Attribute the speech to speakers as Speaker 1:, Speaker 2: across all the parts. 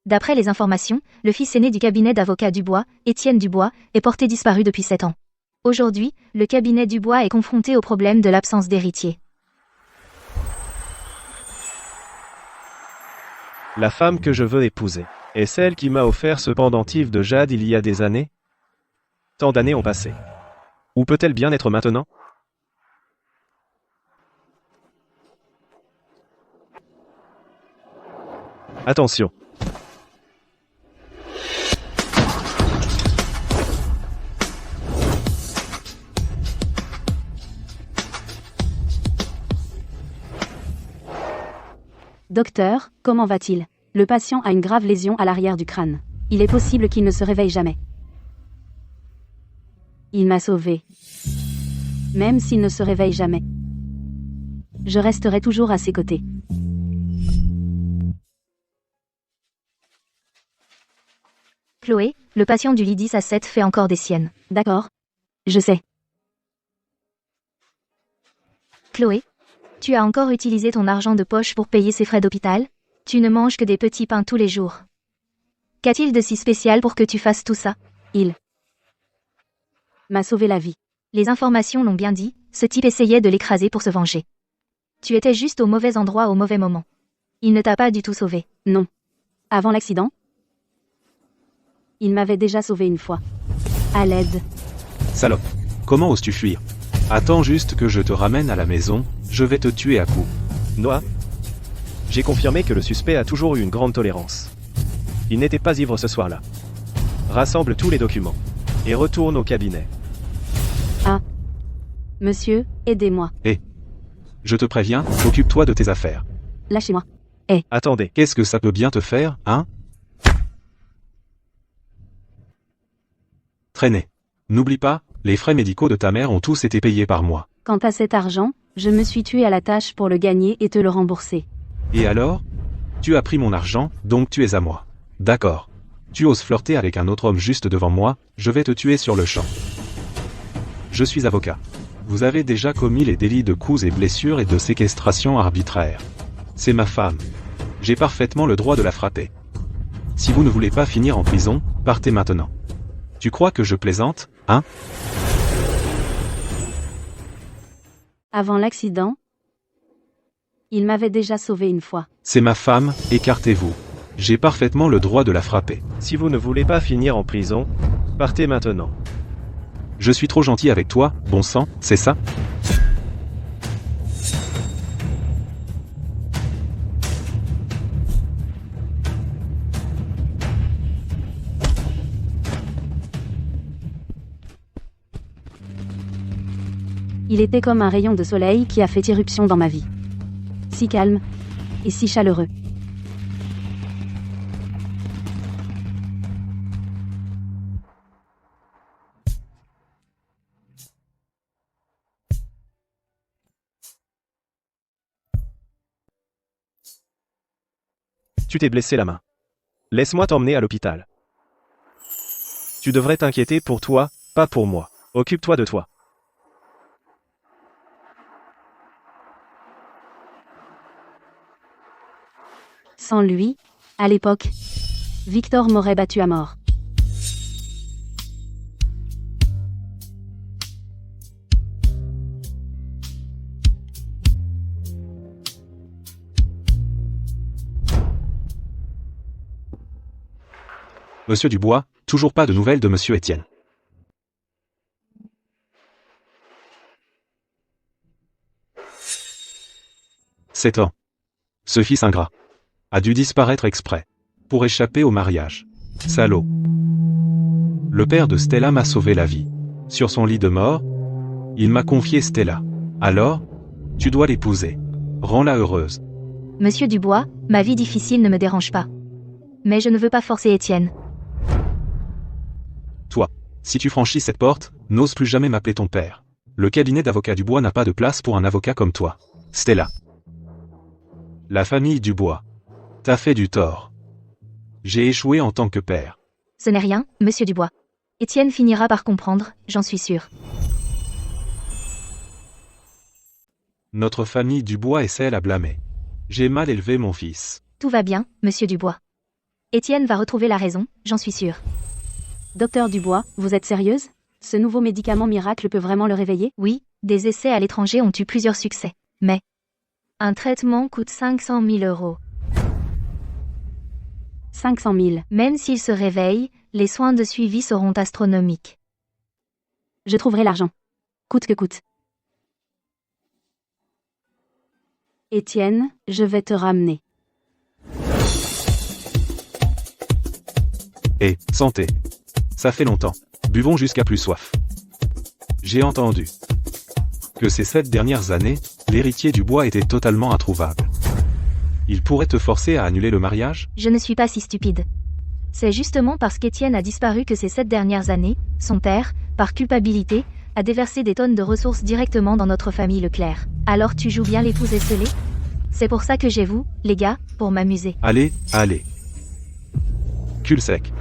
Speaker 1: D'après les informations, le fils aîné du cabinet d'avocats Dubois, Étienne Dubois, est porté disparu depuis 7 ans. Aujourd'hui, le cabinet Dubois est confronté au problème de l'absence d'héritier.
Speaker 2: La femme que je veux épouser est celle qui m'a offert ce pendentif de jade il y a des années. Tant d'années ont passé. Où peut-elle bien être maintenant? Attention.
Speaker 3: Docteur, comment va-t-il? Le patient a une grave lésion à l'arrière du crâne. Il est possible qu'il ne se réveille jamais. Il m'a sauvé. Même s'il ne se réveille jamais, je resterai toujours à ses côtés.
Speaker 1: Chloé, le patient du lit 10 à 7 fait encore des siennes.
Speaker 3: D'accord. Je sais.
Speaker 1: Chloé, tu as encore utilisé ton argent de poche pour payer ses frais d'hôpital? Tu ne manges que des petits pains tous les jours. Qu'a-t-il de si spécial pour que tu fasses tout ça?
Speaker 3: Il m'a sauvé la vie.
Speaker 1: Les informations l'ont bien dit, ce type essayait de l'écraser pour se venger. Tu étais juste au mauvais endroit au mauvais moment. Il ne t'a pas du tout sauvé.
Speaker 3: Non. Avant l'accident, il m'avait déjà sauvé une fois. À l'aide.
Speaker 4: Salope. Comment oses-tu fuir? Attends juste que je te ramène à la maison, je vais te tuer à coups.
Speaker 2: Noah, j'ai confirmé que le suspect a toujours eu une grande tolérance. Il n'était pas ivre ce soir-là. Rassemble tous les documents et retourne au cabinet.
Speaker 3: Ah. Monsieur, aidez-moi.
Speaker 4: Je te préviens, occupe-toi de tes affaires.
Speaker 3: Lâchez-moi.
Speaker 2: Attendez,
Speaker 4: Qu'est-ce que ça peut bien te faire, hein? Traîner. N'oublie pas, les frais médicaux de ta mère ont tous été payés par moi.
Speaker 3: Quant à cet argent, je me suis tué à la tâche pour le gagner et te le rembourser.
Speaker 4: Et alors? Tu as pris mon argent, donc tu es à moi. D'accord. Tu oses flirter avec un autre homme juste devant moi, je vais te tuer sur le champ. Je suis avocat. Vous avez déjà commis les délits de coups et blessures et de séquestration arbitraire. C'est ma femme. J'ai parfaitement le droit de la frapper. Si vous ne voulez pas finir en prison, partez maintenant. Tu crois que je plaisante, hein?
Speaker 3: Avant l'accident, il m'avait déjà sauvé une fois.
Speaker 4: C'est ma femme, écartez-vous. J'ai parfaitement le droit de la frapper.
Speaker 2: si vous ne voulez pas finir en prison, partez maintenant.
Speaker 4: Je suis trop gentil avec toi, bon sang, c'est ça?
Speaker 3: Il était comme un rayon de soleil qui a fait irruption dans ma vie. Si calme et si chaleureux.
Speaker 2: Tu t'es blessé la main. Laisse-moi t'emmener à l'hôpital. Tu devrais t'inquiéter pour toi, pas pour moi. Occupe-toi de toi.
Speaker 3: Sans lui, à l'époque, Victor m'aurait battu à mort.
Speaker 4: Monsieur Dubois, toujours pas de nouvelles de monsieur Étienne. 7 ans. Ce fils ingrat a dû disparaître exprès pour échapper au mariage. Salaud. Le père de Stella m'a sauvé la vie. Sur son lit de mort, il m'a confié Stella. Alors, tu dois l'épouser. Rends-la heureuse.
Speaker 1: Monsieur Dubois, ma vie difficile ne me dérange pas. Mais je ne veux pas forcer Étienne.
Speaker 4: Toi, si tu franchis cette porte, n'ose plus jamais m'appeler ton père. Le cabinet d'avocats Dubois n'a pas de place pour un avocat comme toi. Stella. La famille Dubois t'a fait du tort. J'ai échoué en tant que père.
Speaker 1: Ce n'est rien, monsieur Dubois. Étienne finira par comprendre, j'en suis sûr.
Speaker 4: Notre famille Dubois est celle à blâmer. J'ai mal élevé mon fils.
Speaker 1: Tout va bien, monsieur Dubois. Étienne va retrouver la raison, j'en suis sûre.
Speaker 3: Docteur Dubois, vous êtes sérieuse? Ce nouveau médicament miracle peut vraiment le réveiller?
Speaker 1: Oui, des essais à l'étranger ont eu plusieurs succès. Mais un traitement coûte 500 000 euros.
Speaker 3: 500 000.
Speaker 1: Même s'il se réveille, les soins de suivi seront astronomiques.
Speaker 3: Je trouverai l'argent. Coûte que coûte. Étienne, je vais te ramener.
Speaker 4: Et, santé. Ça fait longtemps. Buvons jusqu'à plus soif. J'ai entendu que ces 7 dernières années, l'héritier Dubois était totalement introuvable. Il pourrait te forcer à annuler le mariage?
Speaker 1: Je ne suis pas si stupide. C'est justement parce qu'Étienne a disparu que ces 7 dernières années, son père, par culpabilité, a déversé des tonnes de ressources directement dans notre famille Leclerc. Alors tu joues bien l'épouse esselée? C'est pour ça que j'ai vous, les gars, pour m'amuser.
Speaker 4: Allez, allez. Cul sec.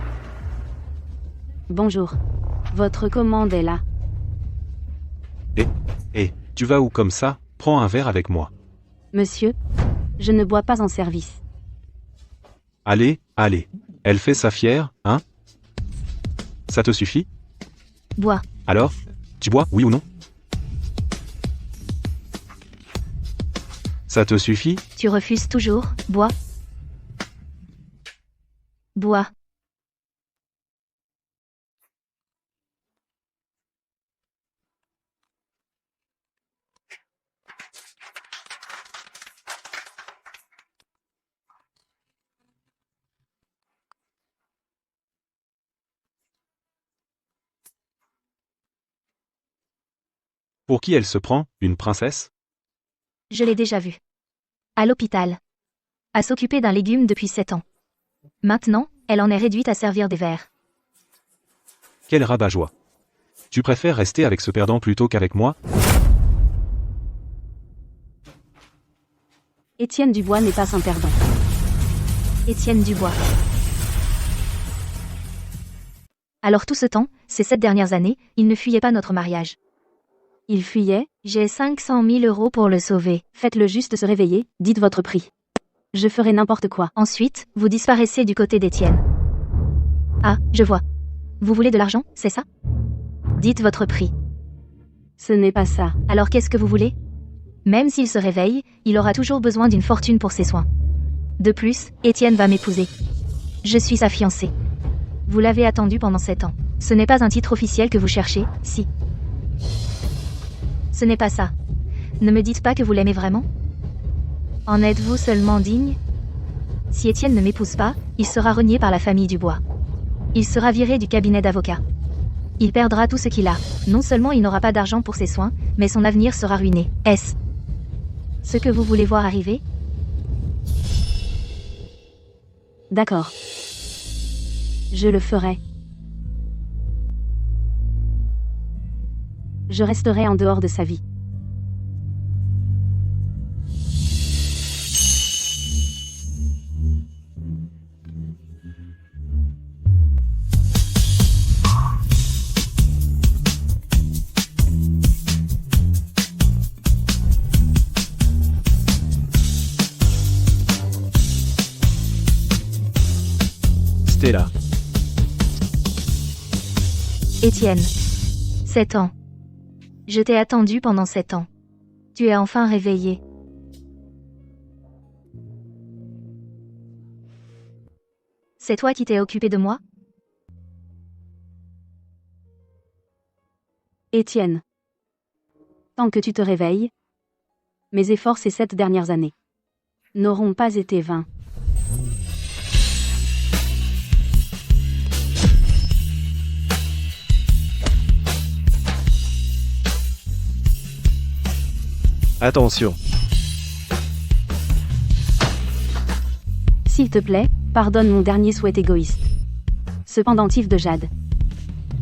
Speaker 3: Bonjour. Votre commande est là.
Speaker 4: Et, tu vas où comme ça? Prends un verre avec moi.
Speaker 3: Monsieur, je ne bois pas en service.
Speaker 4: Allez, allez. Elle fait sa fière, hein? Ça te suffit?
Speaker 1: Bois.
Speaker 4: Alors, tu bois, oui ou non? Ça te suffit?
Speaker 1: Tu refuses toujours, bois. Bois.
Speaker 4: Pour qui elle se prend, une princesse?
Speaker 1: Je l'ai déjà vue. À l'hôpital. À s'occuper d'un légume depuis 7 ans. Maintenant, elle en est réduite à servir des verres.
Speaker 4: Quel rabat-joie. Tu préfères rester avec ce perdant plutôt qu'avec moi?
Speaker 3: Étienne Dubois n'est pas un perdant.
Speaker 1: Étienne Dubois. Alors tout ce temps, ces 7 dernières années, il ne fuyait pas notre mariage.
Speaker 3: Il fuyait?
Speaker 1: J'ai 500 000 euros pour le sauver.
Speaker 3: Faites-le juste se réveiller, dites votre prix. Je ferai n'importe quoi.
Speaker 1: Ensuite, vous disparaissez du côté d'Étienne. Ah, je vois. Vous voulez de l'argent, c'est ça? Dites votre prix.
Speaker 3: Ce n'est pas ça.
Speaker 1: Alors qu'est-ce que vous voulez? Même s'il se réveille, il aura toujours besoin d'une fortune pour ses soins. De plus, Étienne va m'épouser. Je suis sa fiancée. Vous l'avez attendu pendant 7 ans. Ce n'est pas un titre officiel que vous cherchez, si. Ce n'est pas ça. Ne me dites pas que vous l'aimez vraiment. En êtes-vous seulement digne? Si Étienne ne m'épouse pas, il sera renié par la famille Dubois. Il sera viré du cabinet d'avocat. Il perdra tout ce qu'il a. Non seulement il n'aura pas d'argent pour ses soins, mais son avenir sera ruiné. Est-ce ce que vous voulez voir arriver?
Speaker 3: D'accord. Je le ferai. Je resterai en dehors de sa vie.
Speaker 2: Stella.
Speaker 1: Étienne. 7 ans. Je t'ai attendu pendant 7 ans. Tu es enfin réveillé. C'est toi qui t'es occupé de moi?
Speaker 3: Étienne. Tant que tu te réveilles, mes efforts ces 7 dernières années n'auront pas été vains.
Speaker 2: Attention.
Speaker 3: S'il te plaît, pardonne mon dernier souhait égoïste. Ce pendentif de jade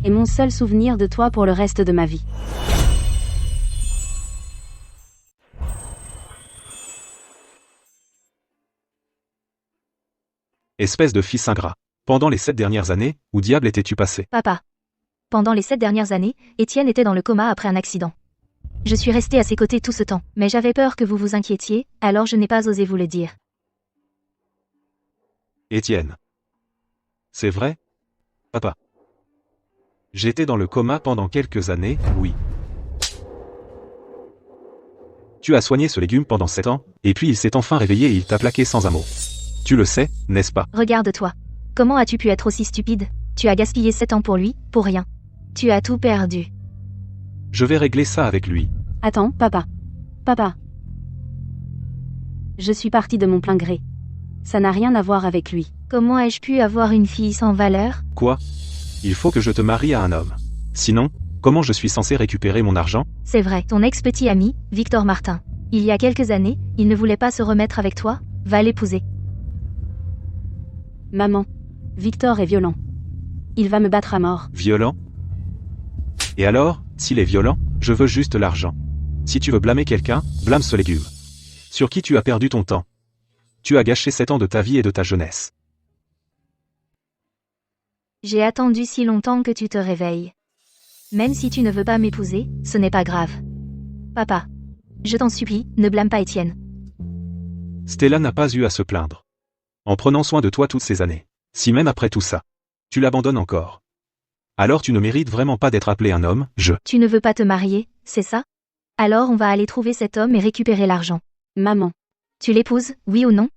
Speaker 3: est mon seul souvenir de toi pour le reste de ma vie.
Speaker 4: Espèce de fils ingrat. Pendant les 7 dernières années, où diable étais-tu passé?
Speaker 1: Papa. Pendant les 7 dernières années, Étienne était dans le coma après un accident. Je suis restée à ses côtés tout ce temps, mais j'avais peur que vous vous inquiétiez, alors je n'ai pas osé vous le dire.
Speaker 4: Étienne. C'est vrai? Papa. J'étais dans le coma pendant quelques années, oui. Tu as soigné ce légume pendant 7 ans, et puis il s'est enfin réveillé et il t'a plaqué sans un mot. Tu le sais, n'est-ce pas?
Speaker 1: Regarde-toi. Comment as-tu pu être aussi stupide? Tu as gaspillé 7 ans pour lui, pour rien. Tu as tout perdu.
Speaker 4: Je vais régler ça avec lui.
Speaker 3: Attends, papa. Papa. Je suis partie de mon plein gré. Ça n'a rien à voir avec lui.
Speaker 1: Comment ai-je pu avoir une fille sans valeur?
Speaker 4: Quoi? Il faut que je te marie à un homme. Sinon, comment je suis censé récupérer mon argent?
Speaker 1: C'est vrai, ton ex-petit ami, Victor Martin. Il y a quelques années, il ne voulait pas se remettre avec toi, va l'épouser.
Speaker 3: Maman. Victor est violent. Il va me battre à mort.
Speaker 4: Violent? Et alors, s'il est violent, je veux juste l'argent. Si tu veux blâmer quelqu'un, blâme ce légume. Sur qui tu as perdu ton temps? Tu as gâché 7 ans de ta vie et de ta jeunesse.
Speaker 1: J'ai attendu si longtemps que tu te réveilles. Même si tu ne veux pas m'épouser, ce n'est pas grave. Papa. Je t'en supplie, ne blâme pas Étienne.
Speaker 4: Stella n'a pas eu à se plaindre. En prenant soin de toi toutes ces années. Si même après tout ça, tu l'abandonnes encore. Alors tu ne mérites vraiment pas d'être appelé un homme,
Speaker 1: Tu ne veux pas te marier, c'est ça? Alors on va aller trouver cet homme et récupérer l'argent.
Speaker 3: Maman.
Speaker 1: Tu l'épouses, oui ou non?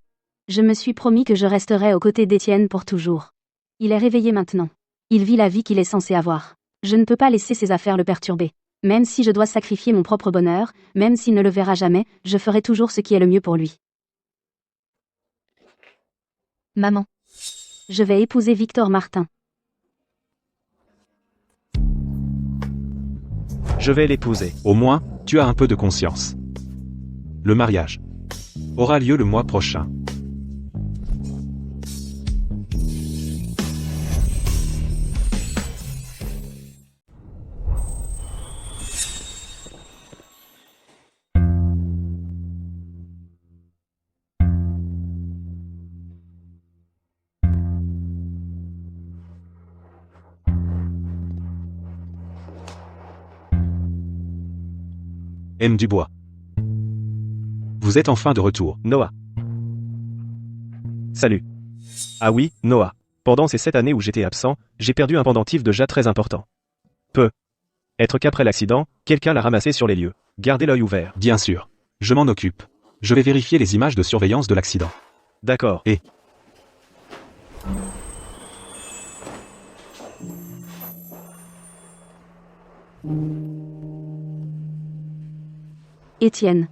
Speaker 3: Je me suis promis que je resterai aux côtés d'Étienne pour toujours. Il est réveillé maintenant. Il vit la vie qu'il est censé avoir. Je ne peux pas laisser ses affaires le perturber. Même si je dois sacrifier mon propre bonheur, même s'il ne le verra jamais, je ferai toujours ce qui est le mieux pour lui.
Speaker 1: Maman.
Speaker 3: Je vais épouser Victor Martin.
Speaker 2: Je vais l'épouser.
Speaker 4: Au moins, tu as un peu de conscience. Le mariage aura lieu le mois prochain. M. Dubois. Vous êtes enfin de retour.
Speaker 2: Noah. Salut. Ah oui, Noah. Pendant ces 7 années où j'étais absent, j'ai perdu un pendentif de jade très important. Être qu'après l'accident, quelqu'un l'a ramassé sur les lieux. Gardez l'œil ouvert.
Speaker 4: Bien sûr. Je m'en occupe. Je vais vérifier les images de surveillance de l'accident.
Speaker 2: D'accord.
Speaker 3: Étienne.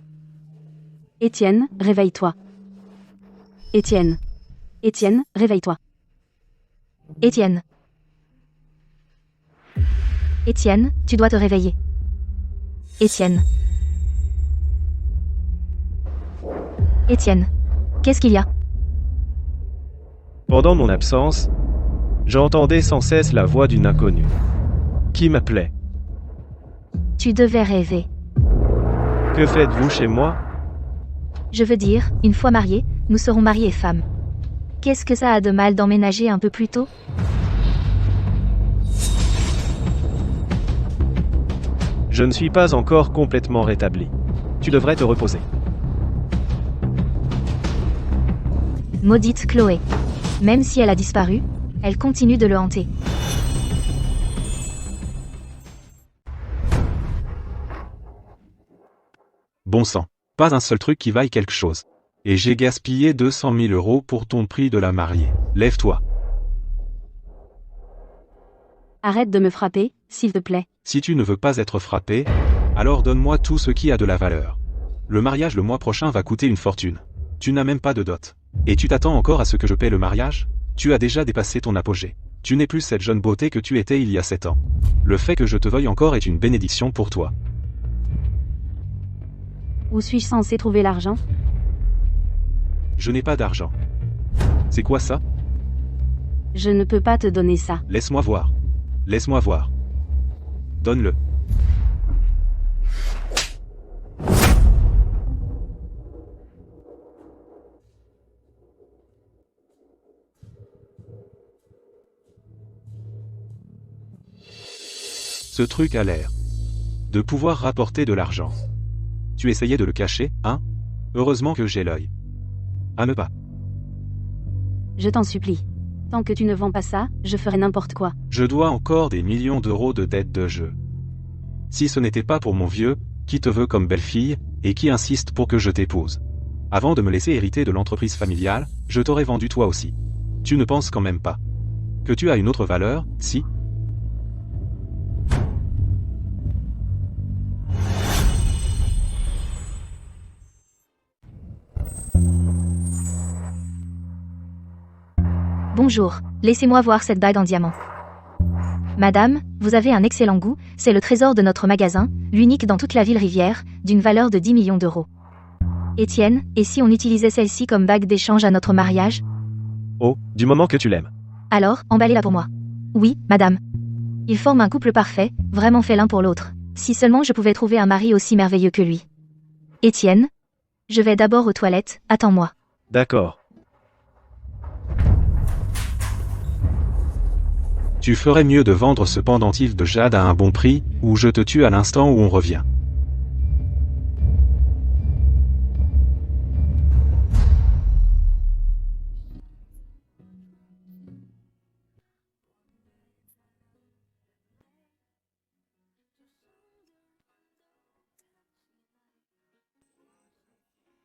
Speaker 3: Étienne, réveille-toi. Étienne. Étienne, réveille-toi.
Speaker 1: Étienne. Étienne, tu dois te réveiller. Étienne. Étienne. Qu'est-ce qu'il y a?
Speaker 2: Pendant mon absence, j'entendais sans cesse la voix d'une inconnue. Qui m'appelait.
Speaker 1: Tu devais rêver.
Speaker 2: Que faites-vous chez moi?
Speaker 1: Je veux dire, une fois mariés, nous serons mariés et femmes. Qu'est-ce que ça a de mal d'emménager un peu plus tôt?
Speaker 2: Je ne suis pas encore complètement rétabli. Tu devrais te reposer.
Speaker 1: Maudite Chloé. Même si elle a disparu, elle continue de le hanter.
Speaker 4: Bon sang. Pas un seul truc qui vaille quelque chose. Et j'ai gaspillé 200 000 € pour ton prix de la mariée. Lève-toi.
Speaker 3: Arrête de me frapper, s'il te plaît.
Speaker 4: Si tu ne veux pas être frappé, alors donne-moi tout ce qui a de la valeur. Le mariage le mois prochain va coûter une fortune. Tu n'as même pas de dot. Et tu t'attends encore à ce que je paie le mariage? Tu as déjà dépassé ton apogée. Tu n'es plus cette jeune beauté que tu étais il y a 7 ans. Le fait que je te veuille encore est une bénédiction pour toi.
Speaker 3: Où suis-je censé trouver l'argent?
Speaker 4: Je n'ai pas d'argent. C'est quoi ça?
Speaker 3: Je ne peux pas te donner ça.
Speaker 4: Laisse-moi voir. Laisse-moi voir. Donne-le. Ce truc a l'air de pouvoir rapporter de l'argent. Tu essayais de le cacher, hein? Heureusement que j'ai l'œil. À ne pas.
Speaker 3: Je t'en supplie. Tant que tu ne vends pas ça, je ferai n'importe quoi.
Speaker 4: Je dois encore des millions d'euros de dettes de jeu. Si ce n'était pas pour mon vieux, qui te veut comme belle-fille, et qui insiste pour que je t'épouse. Avant de me laisser hériter de l'entreprise familiale, je t'aurais vendu toi aussi. Tu ne penses quand même pas que tu as une autre valeur, si?
Speaker 1: Bonjour, laissez-moi voir cette bague en diamant. Madame, vous avez un excellent goût, c'est le trésor de notre magasin, l'unique dans toute la ville Rivière, d'une valeur de 10 millions d'euros. Étienne, et si on utilisait celle-ci comme bague d'échange à notre mariage?
Speaker 2: Oh, du moment que tu l'aimes.
Speaker 1: Alors, emballez-la pour moi. Oui, madame. Ils forment un couple parfait, vraiment fait l'un pour l'autre. Si seulement je pouvais trouver un mari aussi merveilleux que lui. Étienne? Je vais d'abord aux toilettes, attends-moi.
Speaker 2: D'accord.
Speaker 4: Tu ferais mieux de vendre ce pendentif de jade à un bon prix, ou je te tue à l'instant où on revient.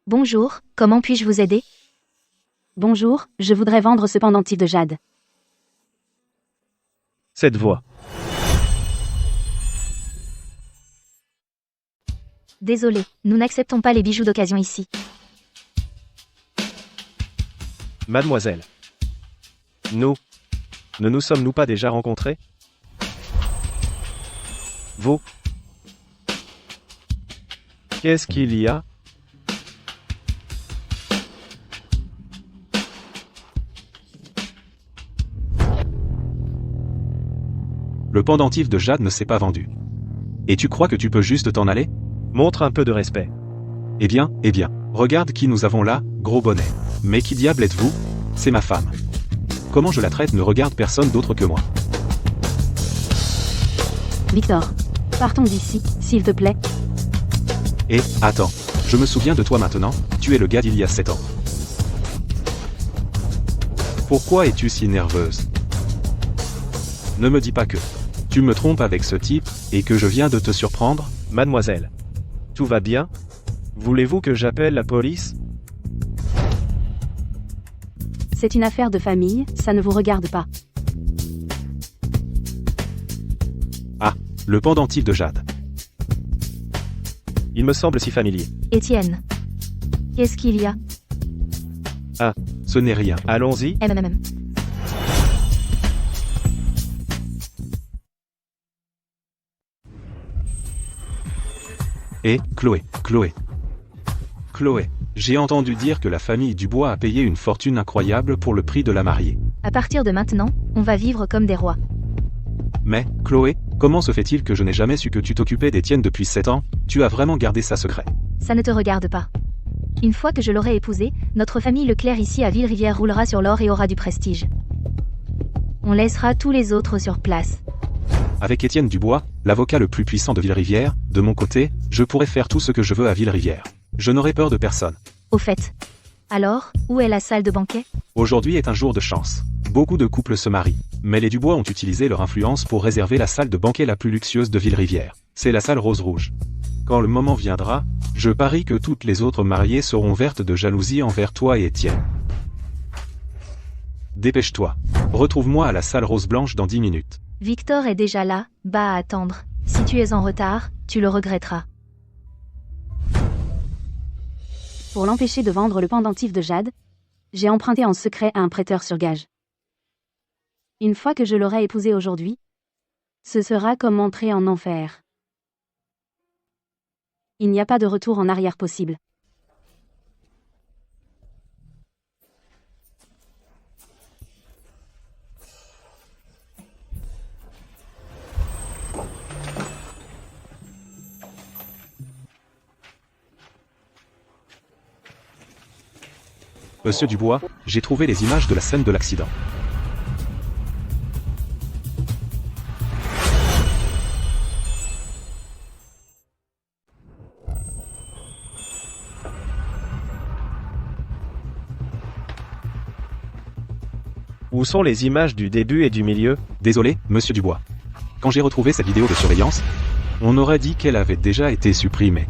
Speaker 1: Bonjour, comment puis-je vous aider?
Speaker 3: Bonjour, je voudrais vendre ce pendentif de jade.
Speaker 2: Cette voix.
Speaker 1: Désolé, nous n'acceptons pas les bijoux d'occasion ici.
Speaker 2: Mademoiselle. Nous. Ne nous sommes-nous pas déjà rencontrés? Vous. Qu'est-ce qu'il y a?
Speaker 4: Le pendentif de jade ne s'est pas vendu. Et tu crois que tu peux juste t'en aller?
Speaker 2: Montre un peu de respect.
Speaker 4: Eh bien, regarde qui nous avons là, gros bonnet. Mais qui diable êtes-vous? C'est ma femme. Comment je la traite ne regarde personne d'autre que moi.
Speaker 3: Victor. Partons d'ici, s'il te plaît.
Speaker 4: Et, attends, je me souviens de toi maintenant, tu es le gars d'il y a 7 ans. Pourquoi es-tu si nerveuse? Ne me dis pas que tu me trompes avec ce type, et que je viens de te surprendre?
Speaker 2: Mademoiselle. Tout va bien? Voulez-vous que j'appelle la police?
Speaker 3: C'est une affaire de famille, ça ne vous regarde pas.
Speaker 4: Ah, le pendentif de jade.
Speaker 2: Il me semble si familier.
Speaker 1: Étienne. Qu'est-ce qu'il y a?
Speaker 4: Ce n'est rien.
Speaker 2: Allons-y.
Speaker 1: MMM.
Speaker 4: Et, Chloé, j'ai entendu dire que la famille Dubois a payé une fortune incroyable pour le prix de la mariée.
Speaker 1: À partir de maintenant, on va vivre comme des rois.
Speaker 4: Mais, Chloé, comment se fait-il que je n'ai jamais su que tu t'occupais d'Étienne depuis 7 ans? Tu as vraiment gardé ça secret.
Speaker 1: Ça ne te regarde pas. Une fois que je l'aurai épousé, notre famille Leclerc ici à Ville-Rivière roulera sur l'or et aura du prestige. On laissera tous les autres sur place.
Speaker 4: Avec Étienne Dubois, l'avocat le plus puissant de Ville-Rivière, de mon côté, je pourrais faire tout ce que je veux à Ville-Rivière. Je n'aurai peur de personne.
Speaker 1: Au fait. Alors, où est la salle de banquet?
Speaker 4: Aujourd'hui est un jour de chance. Beaucoup de couples se marient. Mais les Dubois ont utilisé leur influence pour réserver la salle de banquet la plus luxueuse de Ville-Rivière. C'est la salle rose rouge. Quand le moment viendra, je parie que toutes les autres mariées seront vertes de jalousie envers toi et Étienne. Dépêche-toi. Retrouve-moi à la salle rose blanche dans 10 minutes.
Speaker 1: Victor est déjà là, bas à attendre. Si tu es en retard, tu le regretteras.
Speaker 3: Pour l'empêcher de vendre le pendentif de jade, j'ai emprunté en secret à un prêteur sur gage. Une fois que je l'aurai épousé aujourd'hui, ce sera comme entrer en enfer. Il n'y a pas de retour en arrière possible.
Speaker 4: Monsieur Dubois, j'ai trouvé les images de la scène de l'accident.
Speaker 2: Où sont les images du début et du milieu?
Speaker 4: Désolé, monsieur Dubois. Quand j'ai retrouvé cette vidéo de surveillance, on aurait dit qu'elle avait déjà été supprimée.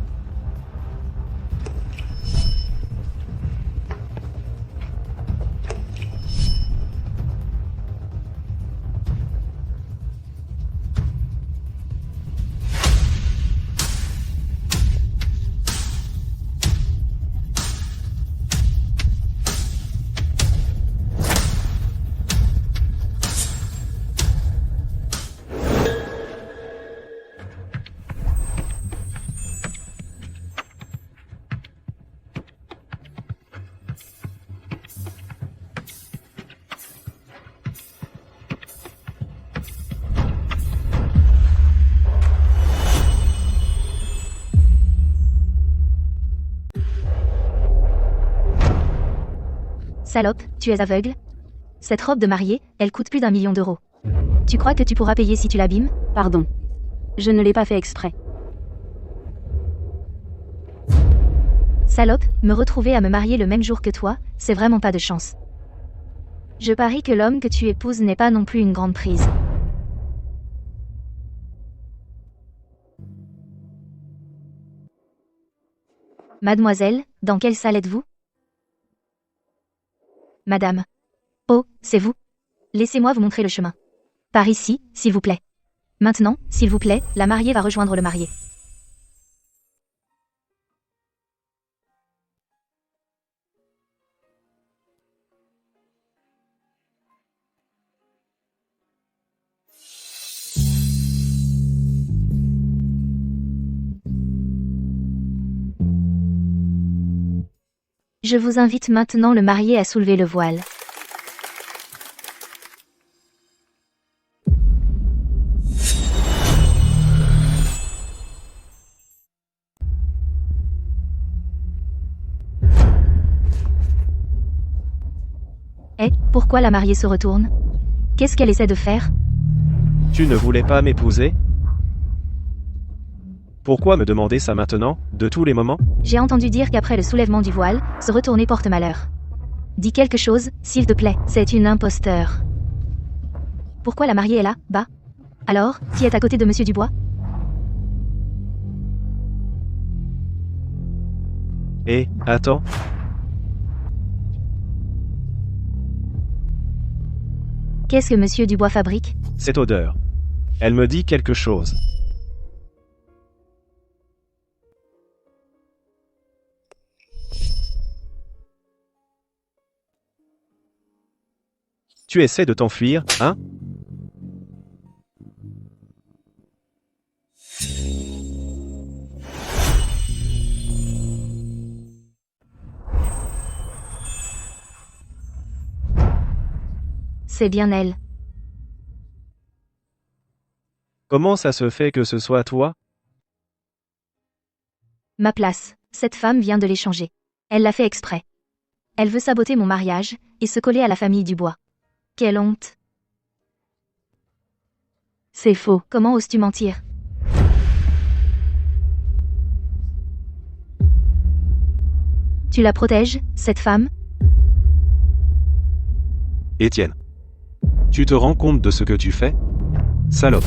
Speaker 1: Salope, tu es aveugle? Cette robe de mariée, elle coûte plus d'1 million d'euros. Tu crois que tu pourras payer si tu l'abîmes?
Speaker 3: Pardon. Je ne l'ai pas fait exprès.
Speaker 1: Salope, me retrouver à me marier le même jour que toi, c'est vraiment pas de chance. Je parie que l'homme que tu épouses n'est pas non plus une grande prise. Mademoiselle, dans quelle salle êtes-vous? Madame. Oh, c'est vous? Laissez-moi vous montrer le chemin. Par ici, s'il vous plaît. Maintenant, s'il vous plaît, la mariée va rejoindre le marié. Je vous invite maintenant le marié à soulever le voile. Eh, pourquoi la mariée se retourne? Qu'est-ce qu'elle essaie de faire?
Speaker 2: Tu ne voulais pas m'épouser? Pourquoi me demander ça maintenant, de tous les moments?
Speaker 1: J'ai entendu dire qu'après le soulèvement du voile, se retourner porte malheur. Dis quelque chose, s'il te plaît, c'est une imposteur. Pourquoi la mariée est là, bas? Alors, qui est à côté de Monsieur Dubois?
Speaker 2: Eh, attends.
Speaker 1: Qu'est-ce que Monsieur Dubois fabrique?
Speaker 2: Cette odeur. Elle me dit quelque chose. Tu essaies de t'enfuir, hein?
Speaker 1: C'est bien elle.
Speaker 2: Comment ça se fait que ce soit toi?
Speaker 1: Ma place. Cette femme vient de l'échanger. Elle l'a fait exprès. Elle veut saboter mon mariage, et se coller à la famille Dubois. Quelle honte.
Speaker 3: C'est faux.
Speaker 1: Comment oses-tu mentir? Tu la protèges, cette femme?
Speaker 4: Étienne. Tu te rends compte de ce que tu fais? Salope.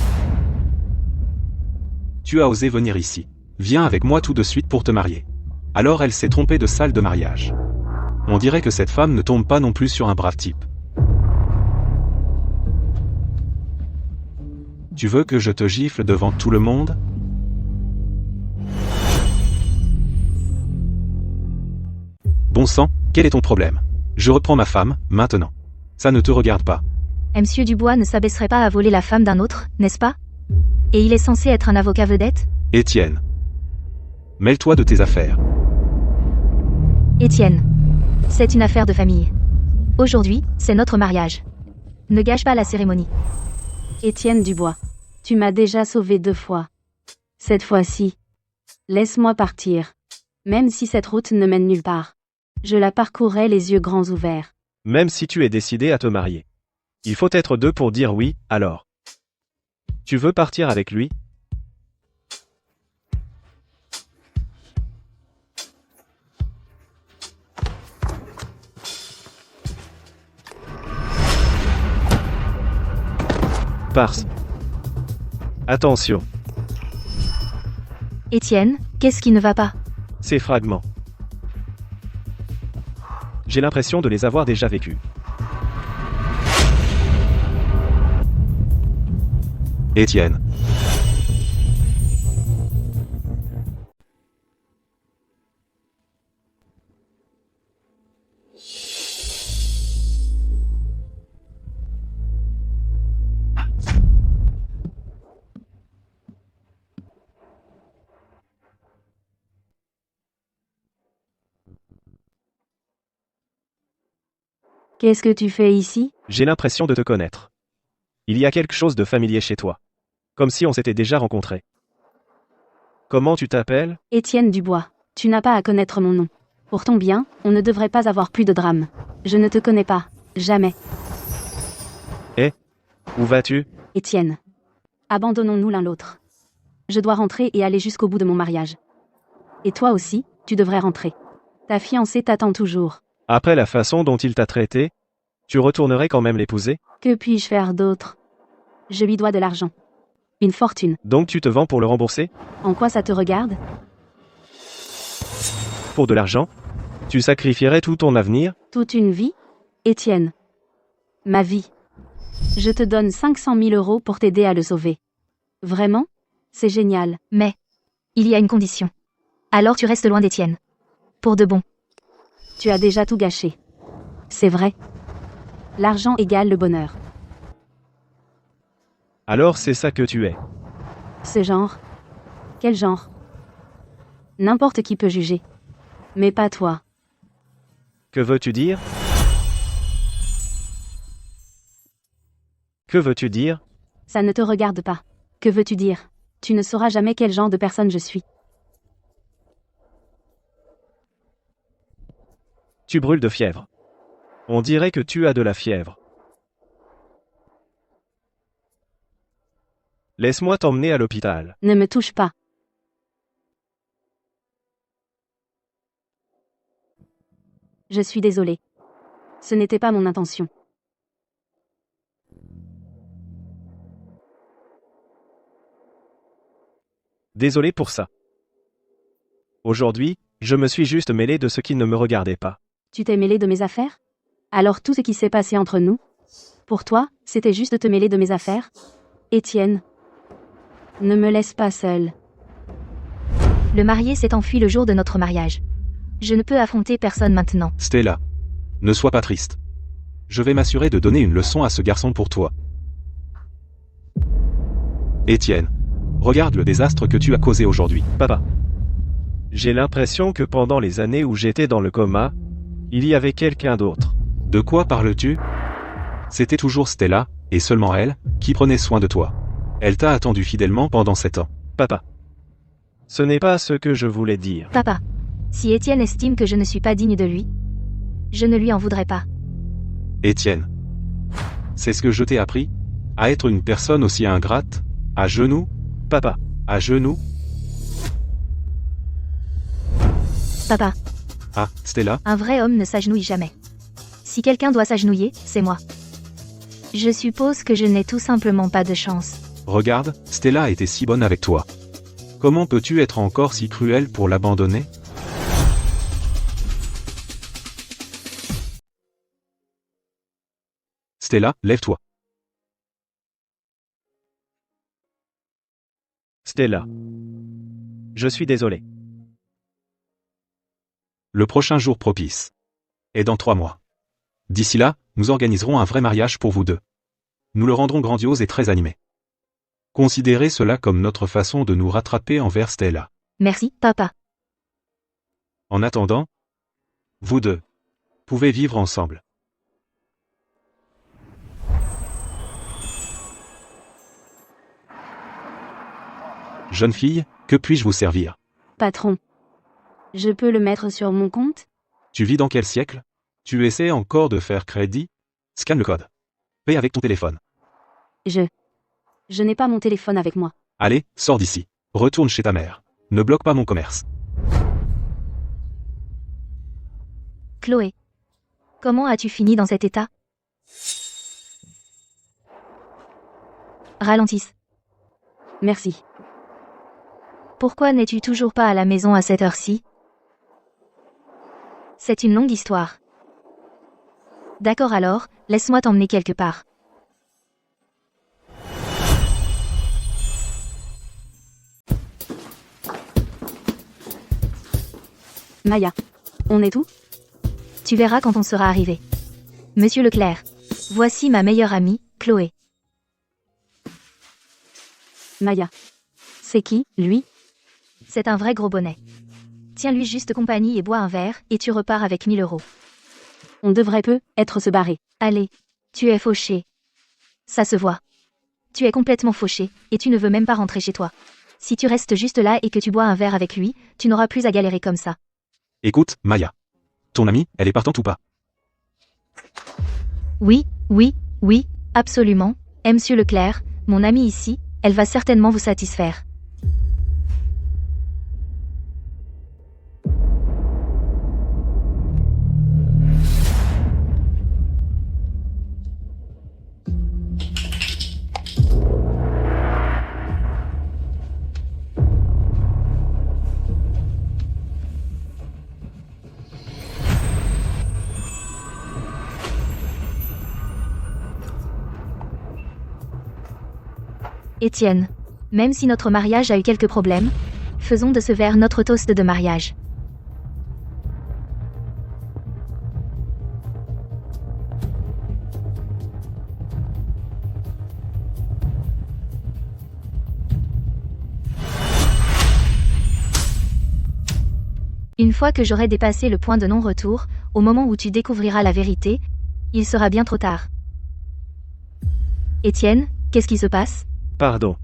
Speaker 4: Tu as osé venir ici. Viens avec moi tout de suite pour te marier. Alors elle s'est trompée de salle de mariage. On dirait que cette femme ne tombe pas non plus sur un brave type. Tu veux que je te gifle devant tout le monde? Bon sang, quel est ton problème? Je reprends ma femme, maintenant. Ça ne te regarde pas.
Speaker 1: Monsieur Dubois ne s'abaisserait pas à voler la femme d'un autre, n'est-ce pas? Et il est censé être un avocat vedette?
Speaker 4: Étienne. Mêle-toi de tes affaires.
Speaker 1: Étienne. C'est une affaire de famille. Aujourd'hui, c'est notre mariage. Ne gâche pas la cérémonie.
Speaker 3: Étienne Dubois. Tu m'as déjà sauvé 2 fois. Cette fois-ci. Laisse-moi partir. Même si cette route ne mène nulle part. Je la parcourrai les yeux grands ouverts.
Speaker 2: Même si tu es décidé à te marier. Il faut être 2 pour dire oui, alors. Tu veux partir avec lui? Farce. Attention,
Speaker 1: Étienne, qu'est-ce qui ne va pas?
Speaker 2: ces fragments. J'ai l'impression de les avoir déjà vécus.
Speaker 4: Étienne.
Speaker 3: Qu'est-ce que tu fais ici?
Speaker 2: J'ai l'impression de te connaître. Il y a quelque chose de familier chez toi. Comme si on s'était déjà rencontrés. Comment tu t'appelles?
Speaker 3: Étienne Dubois. Tu n'as pas à connaître mon nom. Pour ton bien, on ne devrait pas avoir plus de drame. Je ne te connais pas. Jamais.
Speaker 2: Où vas-tu?
Speaker 3: Étienne. Abandonnons-nous l'un l'autre. Je dois rentrer et aller jusqu'au bout de mon mariage. Et toi aussi, tu devrais rentrer. Ta fiancée t'attend toujours.
Speaker 2: Après la façon dont il t'a traité, tu retournerais quand même l'épouser?
Speaker 3: Que puis-je faire d'autre? Je lui dois de l'argent. Une fortune.
Speaker 2: Donc tu te vends pour le rembourser?
Speaker 3: En quoi ça te regarde?
Speaker 2: Pour de l'argent? Tu sacrifierais tout ton avenir?
Speaker 3: Toute une vie? Étienne. Ma vie. Je te donne 500 000 € pour t'aider à le sauver. Vraiment? C'est génial.
Speaker 1: Mais, il y a une condition. Alors tu restes loin d'Étienne. Pour de bon.
Speaker 3: Tu as déjà tout gâché. C'est vrai. L'argent égale le bonheur.
Speaker 2: Alors c'est ça que tu es.
Speaker 3: Ce genre? Quel genre? N'importe qui peut juger. Mais pas toi.
Speaker 2: Que veux-tu dire? Que veux-tu dire?
Speaker 3: Ça ne te regarde pas. Que veux-tu dire? Tu ne sauras jamais quel genre de personne je suis.
Speaker 2: Tu brûles de fièvre. On dirait que tu as de la fièvre. Laisse-moi t'emmener à l'hôpital.
Speaker 3: Ne me touche pas. Je suis désolée. Ce n'était pas mon intention.
Speaker 2: Désolé pour ça. Aujourd'hui, je me suis juste mêlé de ce qui ne me regardait pas.
Speaker 3: Tu t'es mêlé de mes affaires? Alors tout ce qui s'est passé entre nous? Pour toi, c'était juste de te mêler de mes affaires? Étienne. Ne me laisse pas seule.
Speaker 1: Le marié s'est enfui le jour de notre mariage. Je ne peux affronter personne maintenant.
Speaker 4: Stella. Ne sois pas triste. Je vais m'assurer de donner une leçon à ce garçon pour toi. Étienne. Regarde le désastre que tu as causé aujourd'hui.
Speaker 2: Papa. J'ai l'impression que pendant les années où j'étais dans le coma, il y avait quelqu'un d'autre.
Speaker 4: De quoi parles-tu? C'était toujours Stella, et seulement elle, qui prenait soin de toi. Elle t'a attendu fidèlement pendant 7 ans.
Speaker 2: Papa. Ce n'est pas ce que je voulais dire.
Speaker 1: Papa. Si Étienne estime que je ne suis pas digne de lui, je ne lui en voudrais pas.
Speaker 4: Étienne. C'est ce que je t'ai appris? À être une personne aussi ingrate? À genoux?
Speaker 2: Papa.
Speaker 4: À genoux?
Speaker 1: Papa,
Speaker 4: Ah, Stella?
Speaker 1: un vrai homme ne s'agenouille jamais. Si quelqu'un doit s'agenouiller, c'est moi. Je suppose que je n'ai tout simplement pas de chance.
Speaker 4: Regarde, Stella a été si bonne avec toi. Comment peux-tu être encore si cruel pour l'abandonner? Stella, lève-toi.
Speaker 2: Stella. Je suis désolé.
Speaker 4: Le prochain jour propice est dans 3 mois. D'ici là, nous organiserons un vrai mariage pour vous deux. Nous le rendrons grandiose et très animé. Considérez cela comme notre façon de nous rattraper envers Stella.
Speaker 1: Merci, papa.
Speaker 4: En attendant, vous deux pouvez vivre ensemble. Jeune fille, que puis-je vous servir?
Speaker 3: Patron. Je peux le mettre sur mon compte?
Speaker 4: Tu vis dans quel siècle? Tu essaies encore de faire crédit? Scanne le code. Paie avec ton téléphone.
Speaker 3: Je n'ai pas mon téléphone avec moi.
Speaker 4: Allez, sors d'ici. Retourne chez ta mère. Ne bloque pas mon commerce.
Speaker 1: Chloé. Comment as-tu fini dans cet état? Ralentisse.
Speaker 3: Merci.
Speaker 1: Pourquoi n'es-tu toujours pas à la maison à cette heure-ci? C'est une longue histoire. D'accord alors, laisse-moi t'emmener quelque part.
Speaker 3: Maya. On est où?
Speaker 1: Tu verras quand on sera arrivé. Monsieur Leclerc. Voici ma meilleure amie, Chloé.
Speaker 3: Maya. C'est qui, lui?
Speaker 1: C'est un vrai gros bonnet. Tiens-lui juste compagnie et bois un verre, et tu repars avec 1000 euros.
Speaker 3: On devrait être se barrer.
Speaker 1: Allez. Tu es fauché. Ça se voit. Tu es complètement fauché, et tu ne veux même pas rentrer chez toi. Si tu restes juste là et que tu bois un verre avec lui, tu n'auras plus à galérer comme ça.
Speaker 4: Écoute, Maya. Ton amie, elle est partante ou pas?
Speaker 1: Oui, oui, oui, absolument. Et Monsieur Leclerc, mon ami ici, elle va certainement vous satisfaire. Étienne. Même si notre mariage a eu quelques problèmes, faisons de ce verre notre toast de mariage. Une fois que j'aurai dépassé le point de non-retour, au moment où tu découvriras la vérité, il sera bien trop tard. Étienne, qu'est-ce qui se passe?
Speaker 2: Pardon.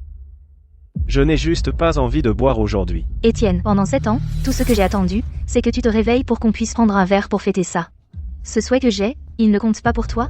Speaker 2: Je n'ai juste pas envie de boire aujourd'hui.
Speaker 1: Étienne, pendant 7 ans, tout ce que j'ai attendu, c'est que tu te réveilles pour qu'on puisse prendre un verre pour fêter ça. Ce souhait que j'ai, il ne compte pas pour toi?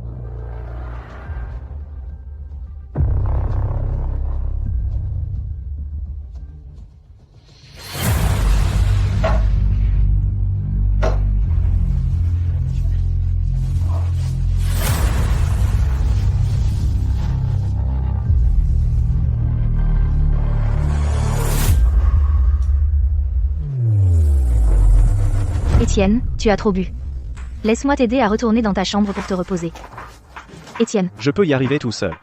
Speaker 1: Étienne, tu as trop bu. Laisse-moi t'aider à retourner dans ta chambre pour te reposer. Étienne,
Speaker 2: Je peux y arriver tout seul.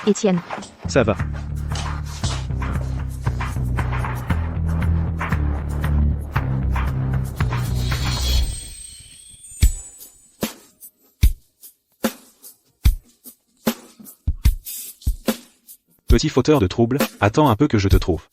Speaker 1: Étienne,
Speaker 2: Ça va.
Speaker 4: Petit fauteur de trouble, attends un peu que je te trouve.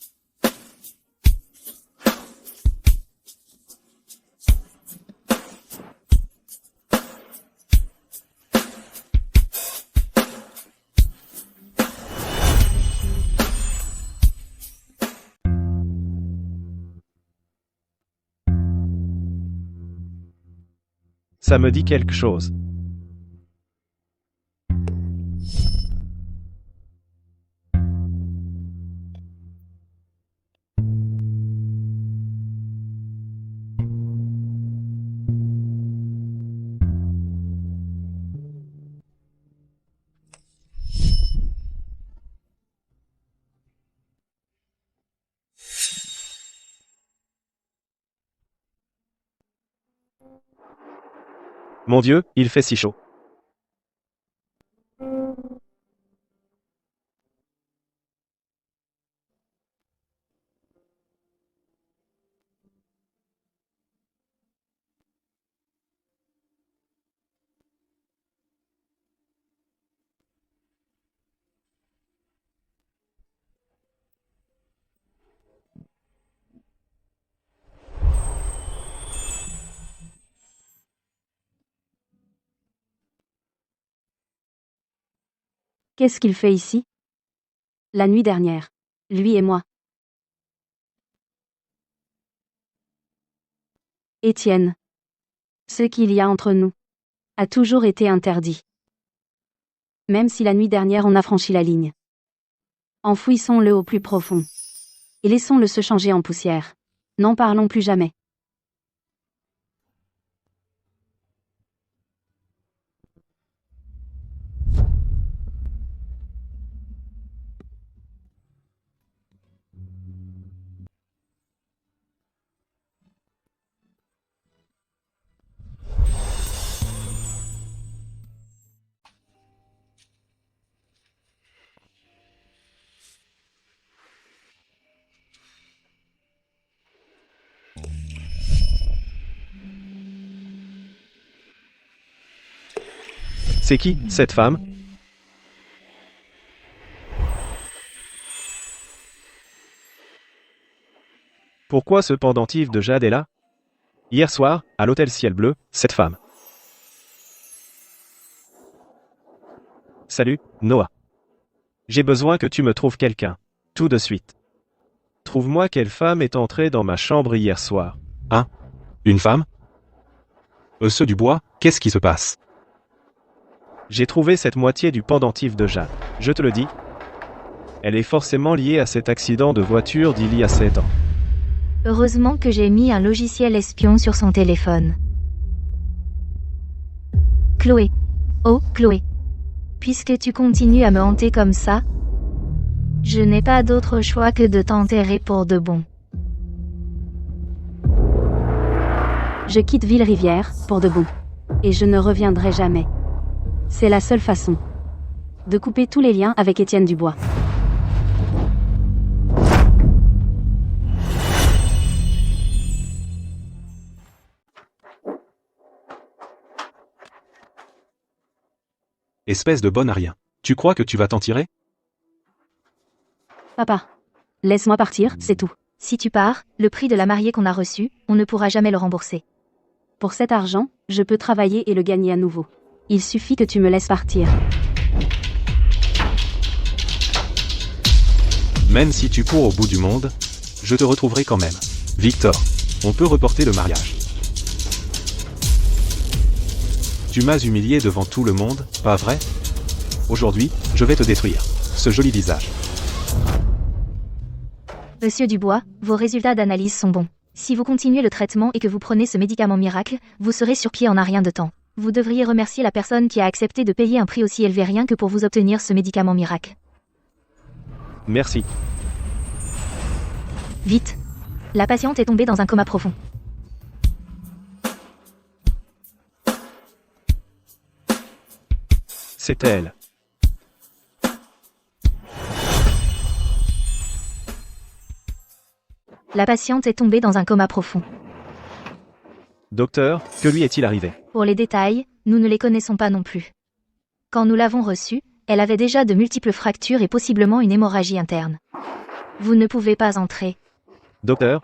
Speaker 2: Ça me dit quelque chose. Mon Dieu, il fait si chaud.
Speaker 3: Qu'est-ce qu'il fait ici? La nuit dernière. Lui et moi. Étienne. Ce qu'il y a entre nous a toujours été interdit. Même si la nuit dernière on a franchi la ligne. Enfouissons-le au plus profond. Et laissons-le se changer en poussière. N'en parlons plus jamais.
Speaker 2: C'est qui, cette femme? Pourquoi ce pendentif de jade est là? Hier soir, à l'hôtel Ciel Bleu, cette femme. Salut, Noah. J'ai besoin que tu me trouves quelqu'un. Tout de suite. Trouve-moi quelle femme est entrée dans ma chambre hier soir.
Speaker 4: Une femme? Monsieur Dubois, qu'est-ce qui se passe?
Speaker 2: J'ai trouvé cette moitié du pendentif de jade. Je te le dis. Elle est forcément liée à cet accident de voiture d'il y a 7 ans.
Speaker 1: Heureusement que j'ai mis un logiciel espion sur son téléphone. Chloé. Oh, Chloé. Puisque tu continues à me hanter comme ça, je n'ai pas d'autre choix que de t'enterrer pour de bon.
Speaker 3: Je quitte Ville-Rivière, pour de bon. Et je ne reviendrai jamais. C'est la seule façon de couper tous les liens avec Étienne Dubois.
Speaker 4: Espèce de bonne à rien. Tu crois que tu vas t'en tirer?
Speaker 3: Papa, laisse-moi partir, c'est tout.
Speaker 1: Si tu pars, le prix de la mariée qu'on a reçu, on ne pourra jamais le rembourser.
Speaker 3: Pour cet argent, je peux travailler et le gagner à nouveau. Il suffit que tu me laisses partir.
Speaker 4: Même si tu cours au bout du monde, je te retrouverai quand même. Victor, on peut reporter le mariage. Tu m'as humilié devant tout le monde, pas vrai? Aujourd'hui, je vais te détruire. Ce joli visage.
Speaker 1: Monsieur Dubois, vos résultats d'analyse sont bons. Si vous continuez le traitement et que vous prenez ce médicament miracle, vous serez sur pied en un rien de temps. Vous devriez remercier la personne qui a accepté de payer un prix aussi élevé rien que pour vous obtenir ce médicament miracle.
Speaker 2: Merci.
Speaker 1: Vite. La patiente est tombée dans un coma profond.
Speaker 2: C'était elle.
Speaker 1: La patiente est tombée dans un coma profond.
Speaker 2: Docteur, que lui est-il arrivé?
Speaker 1: Pour les détails, nous ne les connaissons pas non plus. Quand nous l'avons reçue, elle avait déjà de multiples fractures et possiblement une hémorragie interne. Vous ne pouvez pas entrer.
Speaker 2: Docteur,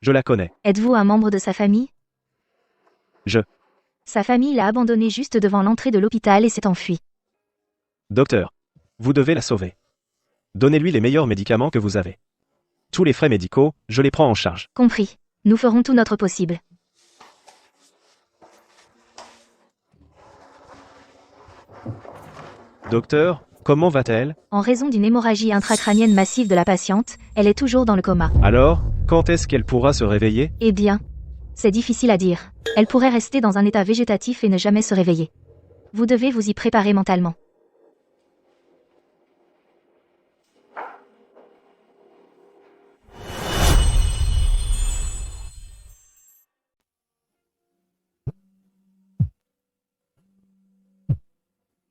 Speaker 2: je la connais.
Speaker 1: Êtes-vous un membre de sa famille? Sa famille l'a abandonné juste devant l'entrée de l'hôpital et s'est enfuie.
Speaker 2: Docteur, vous devez la sauver. Donnez-lui les meilleurs médicaments que vous avez. Tous les frais médicaux, je les prends en charge.
Speaker 1: Compris. Nous ferons tout notre possible.
Speaker 2: Docteur, comment va-t-elle?
Speaker 1: En raison d'une hémorragie intracrânienne massive de la patiente, elle est toujours dans le coma.
Speaker 2: Alors, quand est-ce qu'elle pourra se réveiller?
Speaker 1: Eh bien, c'est difficile à dire. Elle pourrait rester dans un état végétatif et ne jamais se réveiller. Vous devez vous y préparer mentalement.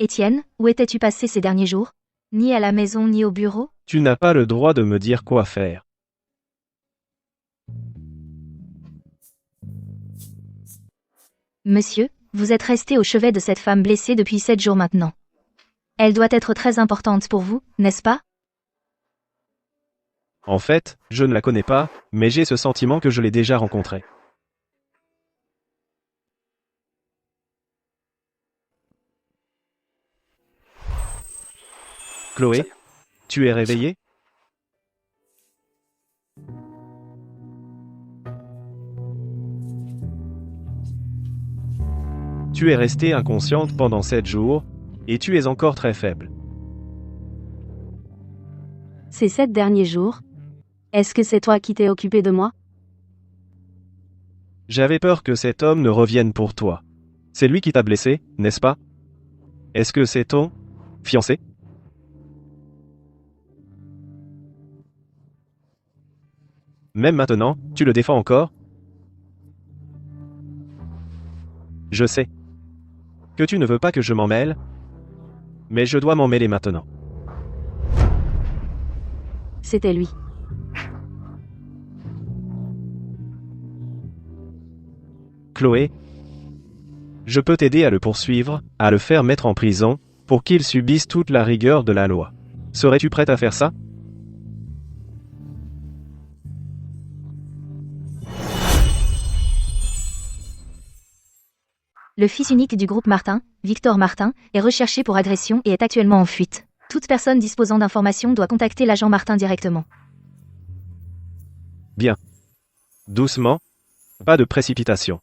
Speaker 1: Étienne, où étais-tu passé ces derniers jours? Ni à la maison ni au bureau?
Speaker 2: Tu n'as pas le droit de me dire quoi faire.
Speaker 1: Monsieur, vous êtes resté au chevet de cette femme blessée depuis 7 jours maintenant. Elle doit être très importante pour vous, n'est-ce pas?
Speaker 2: En fait, je ne la connais pas, mais j'ai ce sentiment que je l'ai déjà rencontrée. Chloé, tu es réveillée? Tu es restée inconsciente pendant 7 jours, et tu es encore très faible.
Speaker 3: Ces 7 derniers jours, est-ce que c'est toi qui t'es occupé de moi?
Speaker 2: J'avais peur que cet homme ne revienne pour toi. C'est lui qui t'a blessé, n'est-ce pas? Est-ce que c'est ton fiancé? Même maintenant, tu le défends encore? Je sais que tu ne veux pas que je m'en mêle, mais je dois m'en mêler maintenant.
Speaker 3: C'était lui.
Speaker 2: Chloé, Je peux t'aider à le poursuivre, à le faire mettre en prison, pour qu'il subisse toute la rigueur de la loi. Serais-tu prête à faire ça?
Speaker 1: Le fils unique du groupe Martin, Victor Martin, est recherché pour agression et est actuellement en fuite. Toute personne disposant d'informations doit contacter l'agent Martin directement.
Speaker 2: Bien. Doucement. Pas de précipitation.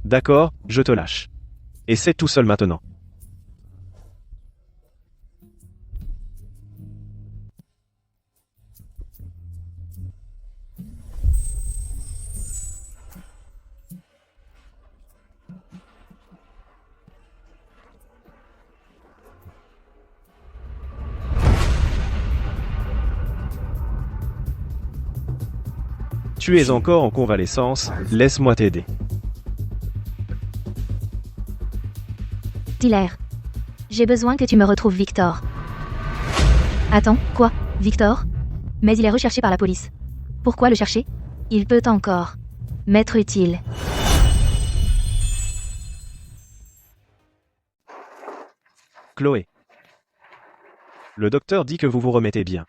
Speaker 2: D'accord, je te lâche. Et c'est tout seul maintenant. Tu es encore en convalescence, laisse-moi t'aider.
Speaker 1: Dealer. J'ai besoin que tu me retrouves Victor. Attends, quoi? Victor? Mais il est recherché par la police. Pourquoi le chercher? Il peut encore m'être utile.
Speaker 2: Chloé. Le docteur dit que vous vous remettez bien.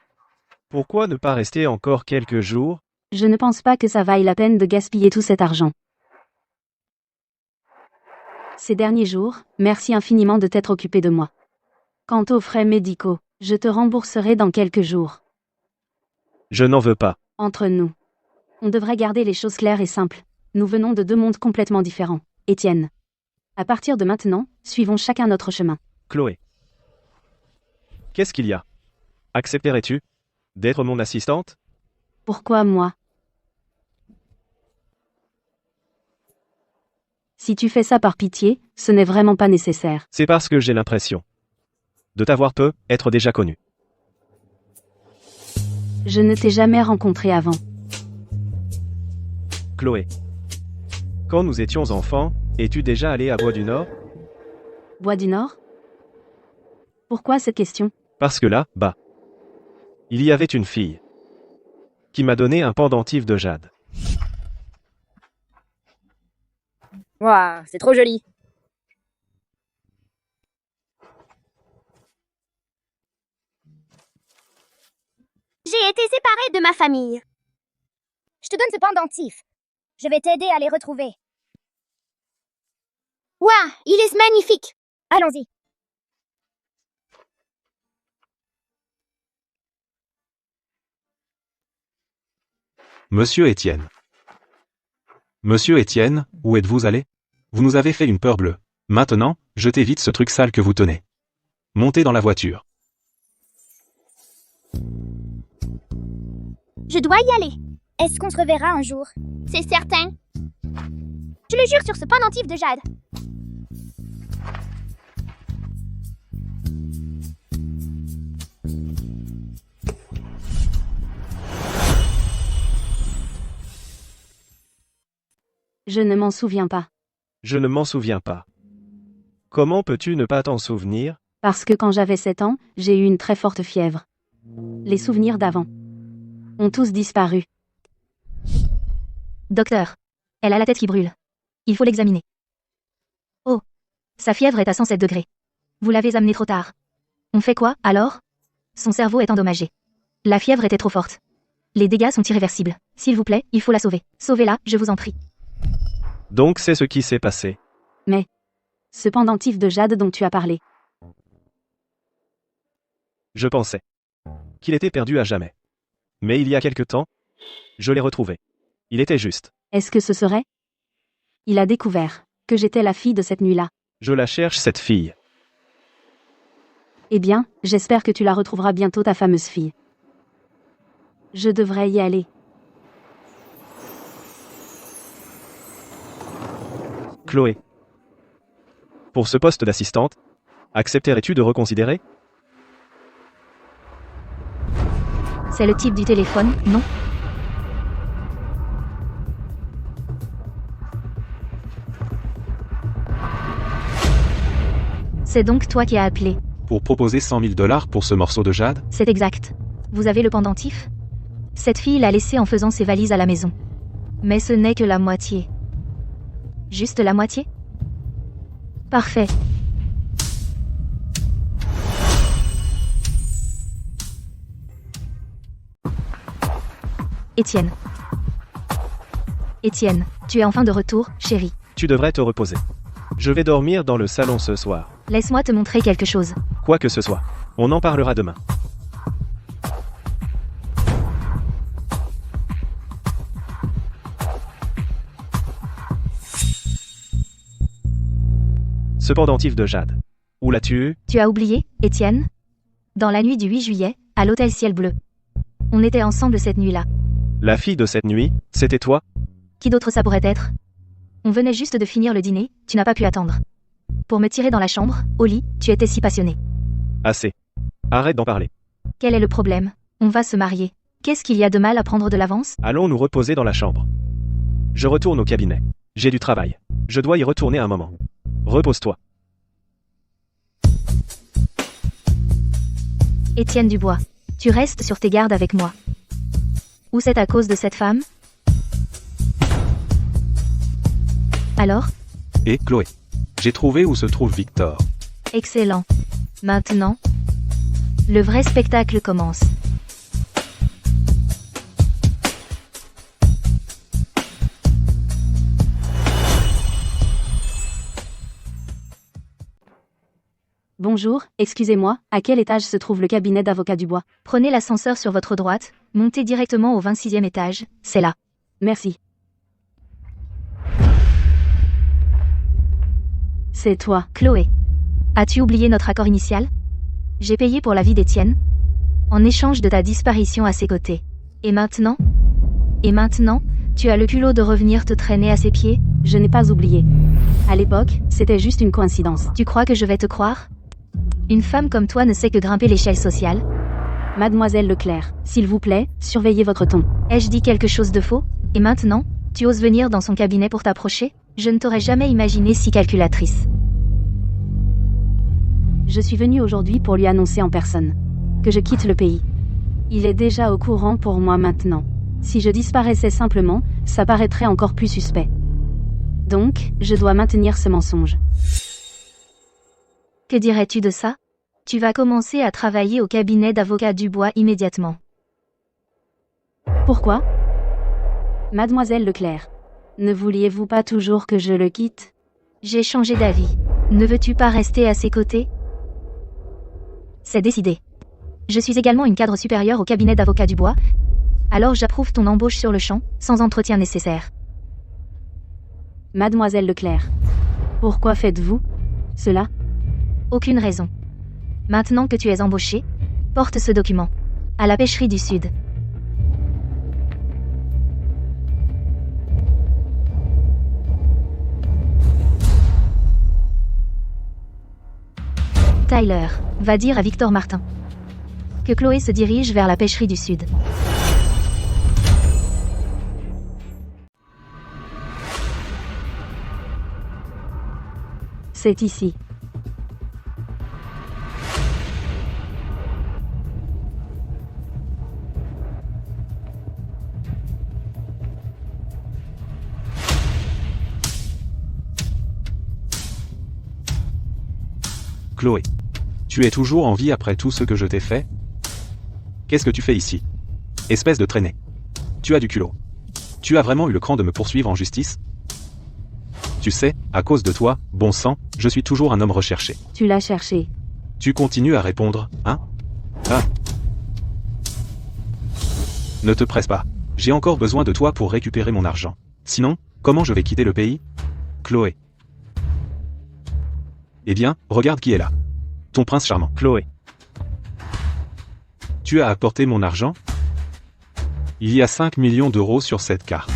Speaker 2: Pourquoi ne pas rester encore quelques jours?
Speaker 3: Je ne pense pas que ça vaille la peine de gaspiller tout cet argent. Ces derniers jours, merci infiniment de t'être occupé de moi. Quant aux frais médicaux, je te rembourserai dans quelques jours.
Speaker 2: Je n'en veux pas.
Speaker 3: Entre nous, on devrait garder les choses claires et simples. Nous venons de deux mondes complètement différents. Étienne. À partir de maintenant, suivons chacun notre chemin.
Speaker 2: Chloé. Qu'est-ce qu'il y a? Accepterais-tu d'être mon assistante?
Speaker 3: Pourquoi moi? Si tu fais ça par pitié, ce n'est vraiment pas nécessaire.
Speaker 2: C'est parce que j'ai l'impression de t'avoir peu, être déjà connu.
Speaker 3: Je ne t'ai jamais rencontré avant.
Speaker 2: Chloé. Quand nous étions enfants, es-tu déjà allé à Bois du Nord?
Speaker 3: Bois du Nord? Pourquoi cette question?
Speaker 2: Parce que là, bas, il y avait une fille qui m'a donné un pendentif de jade.
Speaker 5: Waouh, c'est trop joli.
Speaker 6: J'ai été séparée de ma famille. Je te donne ce pendentif. Je vais t'aider à les retrouver. Waouh, il est magnifique. Allons-y.
Speaker 4: Monsieur Étienne. Monsieur Étienne, où êtes-vous allé? Vous nous avez fait une peur bleue. Maintenant, jetez vite ce truc sale que vous tenez. Montez dans la voiture.
Speaker 6: Je dois y aller. Est-ce qu'on se reverra un jour? C'est certain. Je le jure sur ce pendentif de jade.
Speaker 3: Je ne m'en souviens pas.
Speaker 2: Je ne m'en souviens pas. Comment peux-tu ne pas t'en souvenir?
Speaker 3: Parce que quand j'avais 7 ans, j'ai eu une très forte fièvre. Les souvenirs d'avant ont tous disparu.
Speaker 1: Docteur. Elle a la tête qui brûle. Il faut l'examiner. Oh. Sa fièvre est à 107 degrés. Vous l'avez amenée trop tard. On fait quoi, alors? Son cerveau est endommagé. La fièvre était trop forte. Les dégâts sont irréversibles. S'il vous plaît, il faut la sauver. Sauvez-la, je vous en prie.
Speaker 2: Donc c'est ce qui s'est passé.
Speaker 3: Mais ce pendentif de jade dont tu as parlé,
Speaker 2: Je pensais qu'il était perdu à jamais. Mais il y a quelque temps, je l'ai retrouvé. Il était juste.
Speaker 3: est-ce que ce serait? Il a découvert que j'étais la fille de cette nuit-là.
Speaker 2: Je la cherche, cette fille.
Speaker 3: Eh bien, j'espère que tu la retrouveras bientôt, ta fameuse fille. Je devrais y aller.
Speaker 2: Chloé. Pour ce poste d'assistante, accepterais-tu de reconsidérer?
Speaker 1: C'est le type du téléphone, non? C'est donc toi qui as appelé.
Speaker 4: Pour proposer 100 000 $ pour ce morceau de jade?
Speaker 1: C'est exact. Vous avez le pendentif? Cette fille l'a laissé en faisant ses valises à la maison. Mais ce n'est que la moitié. Juste la moitié? Parfait. Étienne. Étienne, tu es enfin de retour, chérie.
Speaker 2: Tu devrais te reposer. Je vais dormir dans le salon ce soir.
Speaker 1: Laisse-moi te montrer quelque chose.
Speaker 2: Quoi que ce soit. On en parlera demain. Ce pendentif de jade. Où l'as-tu eu?
Speaker 1: Tu as oublié, Étienne? Dans la nuit du 8 juillet, à l'hôtel Ciel Bleu. On était ensemble cette nuit-là.
Speaker 2: La fille de cette nuit, c'était toi?
Speaker 1: Qui d'autre ça pourrait être? On venait juste de finir le dîner, tu n'as pas pu attendre. Pour me tirer dans la chambre, au lit, tu étais si passionné.
Speaker 2: Assez. Arrête d'en parler.
Speaker 1: Quel est le problème? On va se marier. Qu'est-ce qu'il y a de mal à prendre de l'avance?
Speaker 2: Allons nous reposer dans la chambre. Je retourne au cabinet. J'ai du travail. Je dois y retourner un moment. Repose-toi.
Speaker 1: Étienne Dubois, tu restes sur tes gardes avec moi. Ou c'est à cause de cette femme? Alors?
Speaker 4: Et Chloé. J'ai trouvé où se trouve Victor.
Speaker 1: Excellent. Maintenant, le vrai spectacle commence.
Speaker 3: Bonjour, excusez-moi, à quel étage se trouve le cabinet d'avocat Dubois?
Speaker 1: Prenez l'ascenseur sur votre droite, montez directement au 26e étage, c'est là.
Speaker 3: Merci. C'est toi.
Speaker 1: Chloé. As-tu oublié notre accord initial? J'ai payé pour la vie d'Étienne, en échange de ta disparition à ses côtés. Et maintenant, tu as le culot de revenir te traîner à ses pieds?
Speaker 3: Je n'ai pas oublié. À l'époque, c'était juste une coïncidence.
Speaker 1: Tu crois que je vais te croire? Une femme comme toi ne sait que grimper l'échelle sociale.
Speaker 3: Mademoiselle Leclerc, s'il vous plaît, surveillez votre ton.
Speaker 1: Ai-je dit quelque chose de faux? Et maintenant, tu oses venir dans son cabinet pour t'approcher? Je ne t'aurais jamais imaginé si calculatrice.
Speaker 3: Je suis venue aujourd'hui pour lui annoncer en personne que je quitte le pays. Il est déjà au courant pour moi maintenant. Si je disparaissais simplement, ça paraîtrait encore plus suspect. Donc, je dois maintenir ce mensonge.
Speaker 1: Que dirais-tu de ça? Tu vas commencer à travailler au cabinet d'avocat Dubois immédiatement.
Speaker 3: Pourquoi? Mademoiselle Leclerc, ne vouliez-vous pas toujours que je le quitte?
Speaker 1: J'ai changé d'avis. Ne veux-tu pas rester à ses côtés? C'est décidé. Je suis également une cadre supérieure au cabinet d'avocat Dubois, alors j'approuve ton embauche sur le champ, sans entretien nécessaire.
Speaker 3: Mademoiselle Leclerc, pourquoi faites-vous cela?
Speaker 1: Aucune raison. Maintenant que tu es embauché, porte ce document. À la pêcherie du Sud. Tyler, va dire à Victor Martin que Chloé se dirige vers la pêcherie du Sud.
Speaker 3: C'est ici.
Speaker 4: Chloé. Tu es toujours en vie après tout ce que je t'ai fait? Qu'est-ce que tu fais ici? Espèce de traînée. Tu as du culot. Tu as vraiment eu le cran de me poursuivre en justice? Tu sais, à cause de toi, bon sang, je suis toujours un homme recherché.
Speaker 3: Tu l'as cherché.
Speaker 4: Tu continues à répondre, hein? Ah. Ne te presse pas. J'ai encore besoin de toi pour récupérer mon argent. Sinon, comment je vais quitter le pays? Chloé. Eh bien, regarde qui est là. Ton prince charmant.
Speaker 2: Chloé.
Speaker 4: Tu as apporté mon argent? Il y a 5 millions d'euros sur cette carte.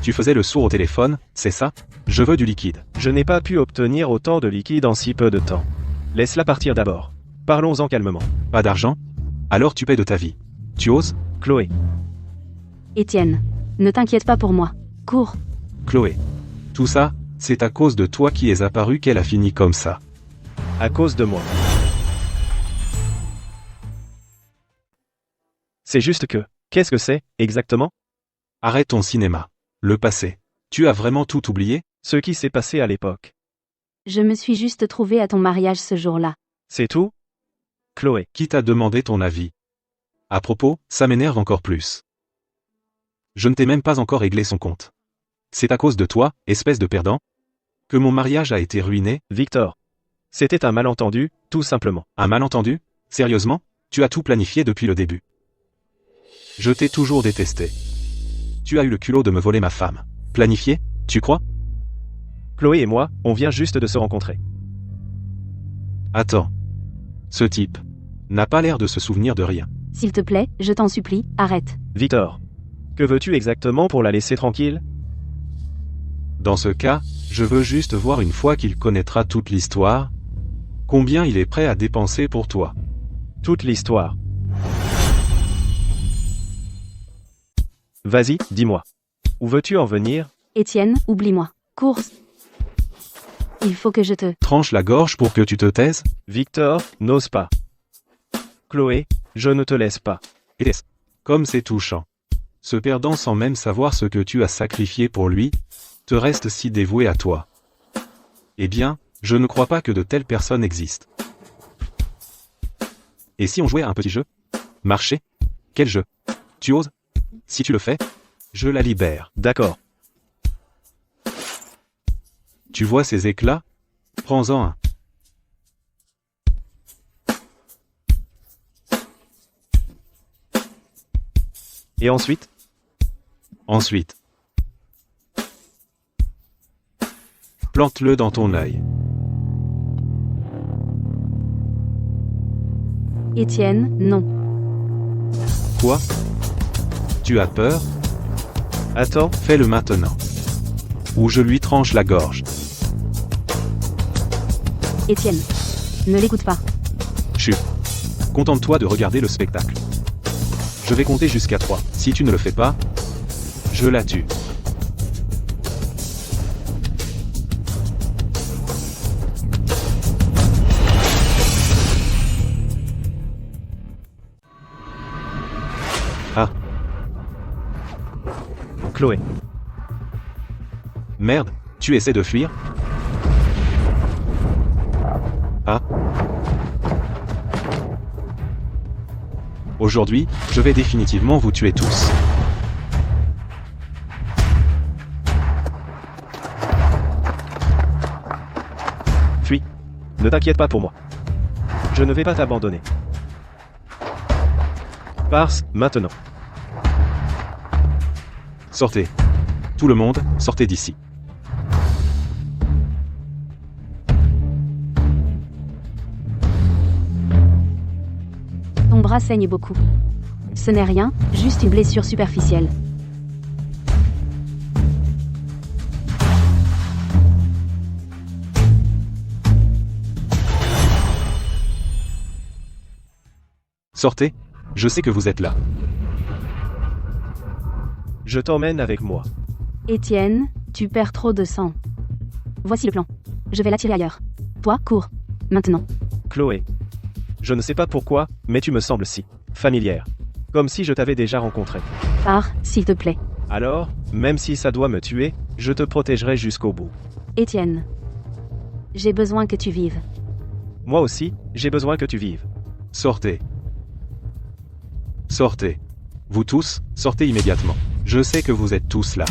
Speaker 4: Tu faisais le sourd au téléphone, c'est ça? Je veux du liquide.
Speaker 2: Je n'ai pas pu obtenir autant de liquide en si peu de temps. Laisse-la partir d'abord. Parlons-en calmement.
Speaker 4: Pas d'argent? Alors tu paies de ta vie. Tu oses?
Speaker 2: Chloé.
Speaker 3: Étienne, ne t'inquiète pas pour moi. Cours.
Speaker 4: Chloé. Tout ça, c'est à cause de toi qui es apparu qu'elle a fini comme ça.
Speaker 2: À cause de moi. C'est juste que, qu'est-ce que c'est, exactement?
Speaker 4: Arrête ton cinéma. Le passé. Tu as vraiment tout oublié?
Speaker 2: Ce qui s'est passé à l'époque.
Speaker 3: Je me suis juste trouvée à ton mariage ce jour-là.
Speaker 2: C'est tout? Chloé.
Speaker 4: Qui t'a demandé ton avis? À propos, ça m'énerve encore plus. Je ne t'ai même pas encore réglé son compte. C'est à cause de toi, espèce de perdant, que mon mariage a été ruiné?
Speaker 2: Victor. C'était un malentendu, tout simplement.
Speaker 4: Un malentendu? Sérieusement? Tu as tout planifié depuis le début. Je t'ai toujours détesté. Tu as eu le culot de me voler ma femme. Planifié? Tu crois?
Speaker 2: Chloé et moi, on vient juste de se rencontrer.
Speaker 4: Attends. Ce type n'a pas l'air de se souvenir de rien.
Speaker 3: S'il te plaît, je t'en supplie, arrête.
Speaker 2: Victor. Que veux-tu exactement pour la laisser tranquille?
Speaker 4: Dans ce cas, je veux juste voir une fois qu'il connaîtra toute l'histoire, combien il est prêt à dépenser pour toi.
Speaker 2: Toute l'histoire. Vas-y, dis-moi. Où veux-tu en venir?
Speaker 3: Étienne, oublie-moi. Course. Il faut que je te...
Speaker 4: Tranche la gorge pour que tu te taises?
Speaker 2: Victor, n'ose pas. Chloé, je ne te laisse pas.
Speaker 4: Et comme c'est touchant. Ce perdant sans même savoir ce que tu as sacrifié pour lui, te reste si dévoué à toi. Eh bien, je ne crois pas que de telles personnes existent. Et si on jouait à un petit jeu? Marcher? Quel jeu? Tu oses? Si tu le fais, je la libère.
Speaker 2: D'accord.
Speaker 4: Tu vois ces éclats? Prends-en un.
Speaker 2: Et ensuite?
Speaker 4: Ensuite, plante-le dans ton œil.
Speaker 3: Étienne, non.
Speaker 4: Quoi? Tu as peur?
Speaker 2: Attends,
Speaker 4: Fais-le maintenant. Ou je lui tranche la gorge.
Speaker 3: Étienne. Ne l'écoute pas.
Speaker 4: Chut. Contente-toi de regarder le spectacle. Je vais compter jusqu'à 3. Si tu ne le fais pas, je la tue. Ah,
Speaker 2: Chloé.
Speaker 4: merde, tu essaies de fuir? Ah. Aujourd'hui, je vais définitivement vous tuer tous.
Speaker 2: Fuis. Ne t'inquiète pas pour moi. Je ne vais pas t'abandonner. Pars, maintenant.
Speaker 4: Sortez. Tout le monde, sortez d'ici.
Speaker 3: Ton bras saigne beaucoup. Ce n'est rien, juste une blessure superficielle.
Speaker 4: Sortez. Je sais que vous êtes là.
Speaker 2: Je t'emmène avec moi.
Speaker 3: Étienne, tu perds trop de sang. Voici le plan. Je vais l'attirer ailleurs. Toi, cours. Maintenant.
Speaker 2: Chloé. Je ne sais pas pourquoi, mais tu me sembles si familière. Comme si je t'avais déjà rencontré.
Speaker 3: Pars, s'il te plaît.
Speaker 2: Alors, même si ça doit me tuer, je te protégerai jusqu'au bout.
Speaker 3: Étienne. J'ai besoin que tu vives.
Speaker 2: Moi aussi, j'ai besoin que tu vives.
Speaker 4: Sortez. Sortez. Vous tous, sortez immédiatement. Je sais que vous êtes tous là.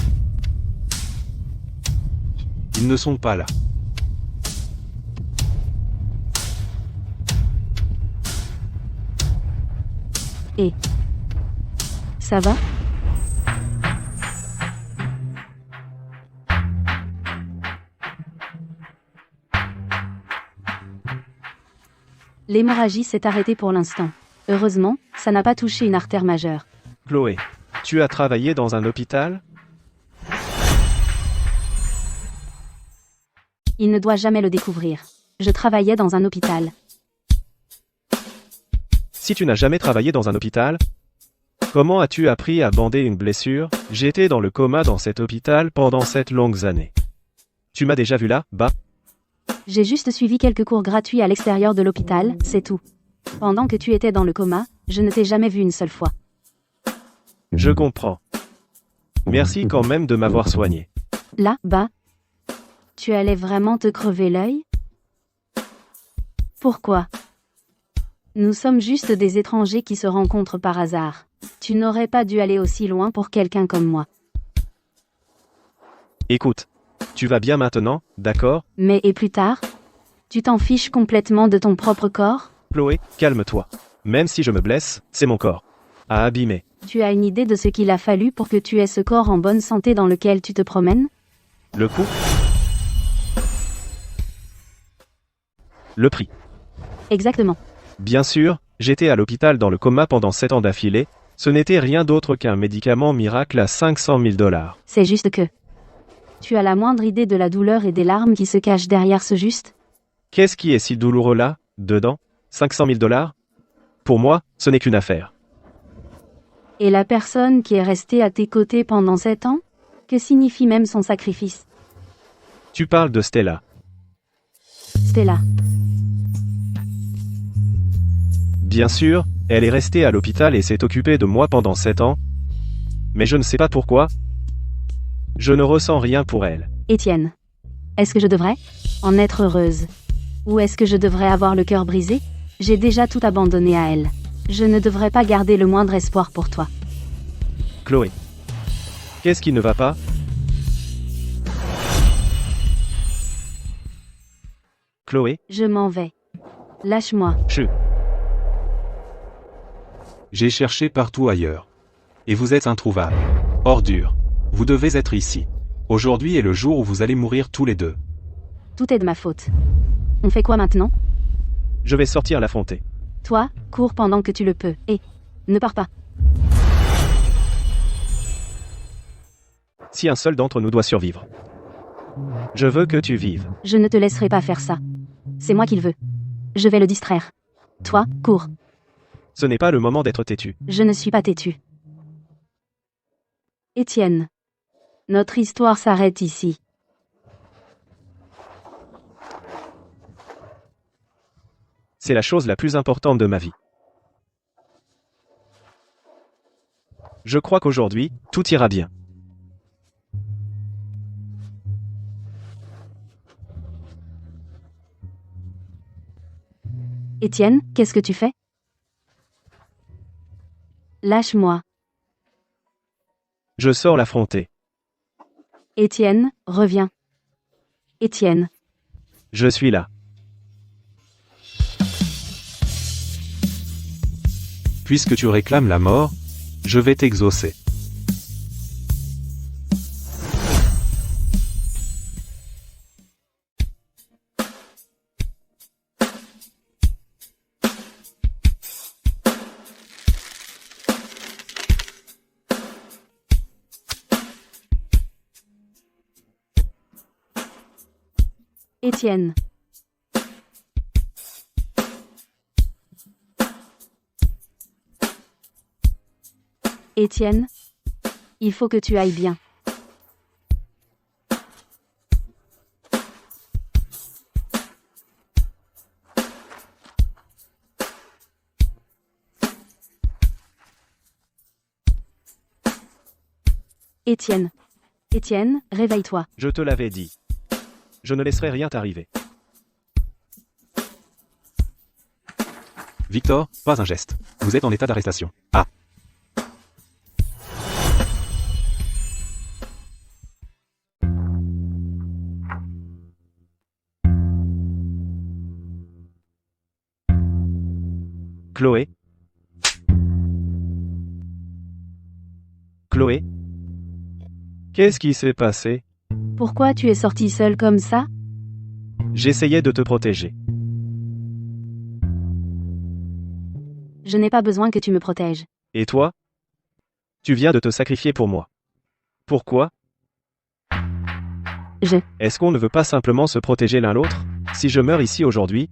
Speaker 4: Ils ne sont pas là.
Speaker 3: Et... Ça va? L'hémorragie s'est arrêtée pour l'instant. Heureusement, ça n'a pas touché une artère majeure.
Speaker 2: Chloé, tu as travaillé dans un hôpital?
Speaker 3: Il ne doit jamais le découvrir. Je travaillais dans un hôpital.
Speaker 2: Si tu n'as jamais travaillé dans un hôpital, comment as-tu appris à bander une blessure? J'étais dans le coma dans cet hôpital pendant 7 longues années. Tu m'as déjà vu là, bas?
Speaker 3: J'ai juste suivi quelques cours gratuits à l'extérieur de l'hôpital, c'est tout. Pendant que tu étais dans le coma, je ne t'ai jamais vu une seule fois.
Speaker 2: Je comprends. Merci quand même de m'avoir soigné.
Speaker 3: Là, bas, Tu allais vraiment te crever l'œil? Pourquoi? Nous sommes juste des étrangers qui se rencontrent par hasard. Tu n'aurais pas dû aller aussi loin pour quelqu'un comme moi.
Speaker 2: Écoute. Tu vas bien maintenant, d'accord?
Speaker 3: Mais et plus tard? Tu t'en fiches complètement de ton propre corps?
Speaker 2: Chloé, calme-toi. Même si je me blesse, c'est mon corps. À abîmer.
Speaker 3: Tu as une idée de ce qu'il a fallu pour que tu aies ce corps en bonne santé dans lequel tu te promènes?
Speaker 2: Le coût? Le prix.
Speaker 3: Exactement.
Speaker 2: Bien sûr, j'étais à l'hôpital dans le coma pendant 7 ans d'affilée. Ce n'était rien d'autre qu'un médicament miracle à 500 000 $.
Speaker 3: C'est juste que... Tu as la moindre idée de la douleur et des larmes qui se cachent derrière ce juste?
Speaker 2: Qu'est-ce qui est si douloureux là, dedans? 500 000 $? Pour moi, ce n'est qu'une affaire.
Speaker 3: Et la personne qui est restée à tes côtés pendant 7 ans? Que signifie même son sacrifice?
Speaker 2: Tu parles de Stella.
Speaker 3: Stella.
Speaker 2: Bien sûr, elle est restée à l'hôpital et s'est occupée de moi pendant 7 ans. Mais je ne sais pas pourquoi. Je ne ressens rien pour elle.
Speaker 3: Étienne. Est-ce que je devrais en être heureuse? Ou est-ce que je devrais avoir le cœur brisé? J'ai déjà tout abandonné à elle. Je ne devrais pas garder le moindre espoir pour toi.
Speaker 2: Chloé. Qu'est-ce qui ne va pas? Chloé,
Speaker 3: Je m'en vais. Lâche-moi.
Speaker 4: J'ai cherché partout ailleurs. Et vous êtes introuvable. Ordure. Vous devez être ici. Aujourd'hui est le jour où vous allez mourir tous les deux.
Speaker 3: Tout est de ma faute. On fait quoi maintenant?
Speaker 2: je vais sortir l'affronter.
Speaker 3: Toi, cours pendant que tu le peux. Et ne pars pas.
Speaker 2: Si un seul d'entre nous doit survivre. Je veux que tu vives.
Speaker 3: Je ne te laisserai pas faire ça. C'est moi qui le veux. Je vais le distraire. Toi, cours.
Speaker 2: Ce n'est pas le moment d'être têtu.
Speaker 3: Je ne suis pas têtu. Étienne. Notre histoire s'arrête ici.
Speaker 2: C'est la chose la plus importante de ma vie. Je crois qu'aujourd'hui, tout ira bien.
Speaker 3: Étienne, qu'est-ce que tu fais? Lâche-moi.
Speaker 2: Je sors l'affronter.
Speaker 3: Étienne, reviens. Étienne.
Speaker 2: Je suis là.
Speaker 4: Puisque tu réclames la mort, je vais t'exaucer.
Speaker 3: Étienne. Étienne, il faut que tu ailles bien. Étienne. Étienne, réveille-toi.
Speaker 2: Je te l'avais dit. Je ne laisserai rien t'arriver.
Speaker 4: Victor, pas un geste. Vous êtes en état d'arrestation. Ah.
Speaker 2: Chloé. Chloé. Qu'est-ce qui s'est passé?
Speaker 3: Pourquoi tu es sorti seul comme ça?
Speaker 2: J'essayais de te protéger.
Speaker 3: Je n'ai pas besoin que tu me protèges.
Speaker 2: Et toi? Tu viens de te sacrifier pour moi. Pourquoi? Est-ce qu'on ne veut pas simplement se protéger l'un l'autre? Si je meurs ici aujourd'hui,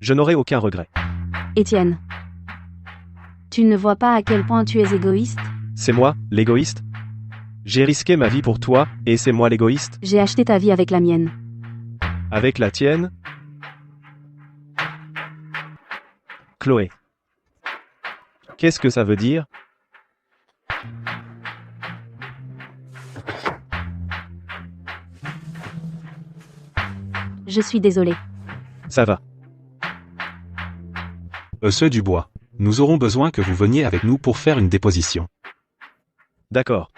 Speaker 2: je n'aurai aucun regret.
Speaker 3: Étienne. Tu ne vois pas à quel point tu es égoïste?
Speaker 2: C'est moi, l'égoïste? J'ai risqué ma vie pour toi, et c'est moi l'égoïste?
Speaker 3: J'ai acheté ta vie avec la mienne.
Speaker 2: Avec la tienne? Chloé. Qu'est-ce que ça veut dire?
Speaker 3: Je suis désolée.
Speaker 2: Ça va.
Speaker 4: Monsieur Dubois, nous aurons besoin que vous veniez avec nous pour faire une déposition.
Speaker 2: D'accord.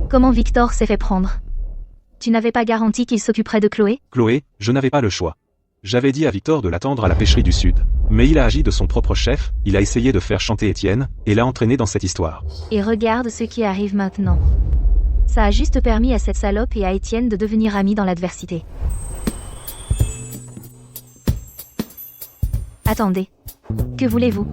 Speaker 1: Comment Victor s'est fait prendre? Tu n'avais pas garanti qu'il s'occuperait de Chloé?
Speaker 4: Chloé, je n'avais pas le choix. J'avais dit à Victor de l'attendre à la pêcherie du Sud. Mais il a agi de son propre chef, il a essayé de faire chanter Étienne, et l'a entraîné dans cette histoire.
Speaker 1: Et regarde ce qui arrive maintenant. Ça a juste permis à cette salope et à Étienne de devenir amis dans l'adversité. Attendez. Que voulez-vous?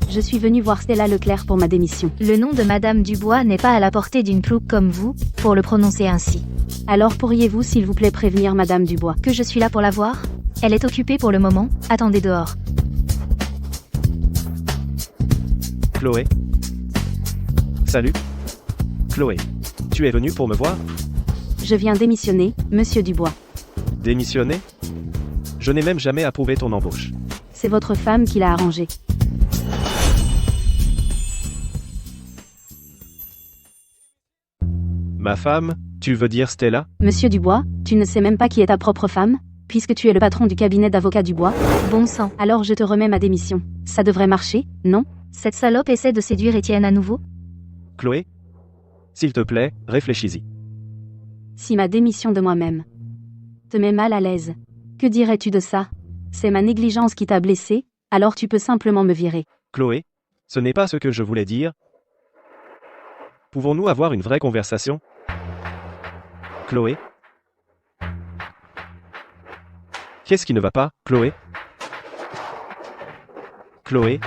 Speaker 3: Je suis venue voir Stella Leclerc pour ma démission.
Speaker 1: Le nom de Madame Dubois n'est pas à la portée d'une plouc comme vous, pour le prononcer ainsi.
Speaker 3: Alors pourriez-vous s'il vous plaît prévenir Madame Dubois?
Speaker 1: Que je suis là pour la voir? Elle est occupée pour le moment, attendez dehors.
Speaker 2: Chloé? Salut? Chloé, tu es venue pour me voir?
Speaker 3: Je viens démissionner, Monsieur Dubois.
Speaker 2: Démissionner? Je n'ai même jamais approuvé ton embauche.
Speaker 3: C'est votre femme qui l'a arrangé.
Speaker 2: Ma femme, tu veux dire Stella?
Speaker 3: Monsieur Dubois, tu ne sais même pas qui est ta propre femme, puisque tu es le patron du cabinet d'avocats Dubois.
Speaker 1: Bon sang.
Speaker 3: Alors je te remets ma démission. Ça devrait marcher, non?
Speaker 1: Cette salope essaie de séduire Étienne à nouveau?
Speaker 2: Chloé? S'il te plaît, réfléchis-y.
Speaker 3: Si ma démission de moi-même te met mal à l'aise, que dirais-tu de ça? C'est ma négligence qui t'a blessé, alors tu peux simplement me virer.
Speaker 2: Chloé? Ce n'est pas ce que je voulais dire. Pouvons-nous avoir une vraie conversation? Chloé? Qu'est-ce qui ne va pas, Chloé? Chloé?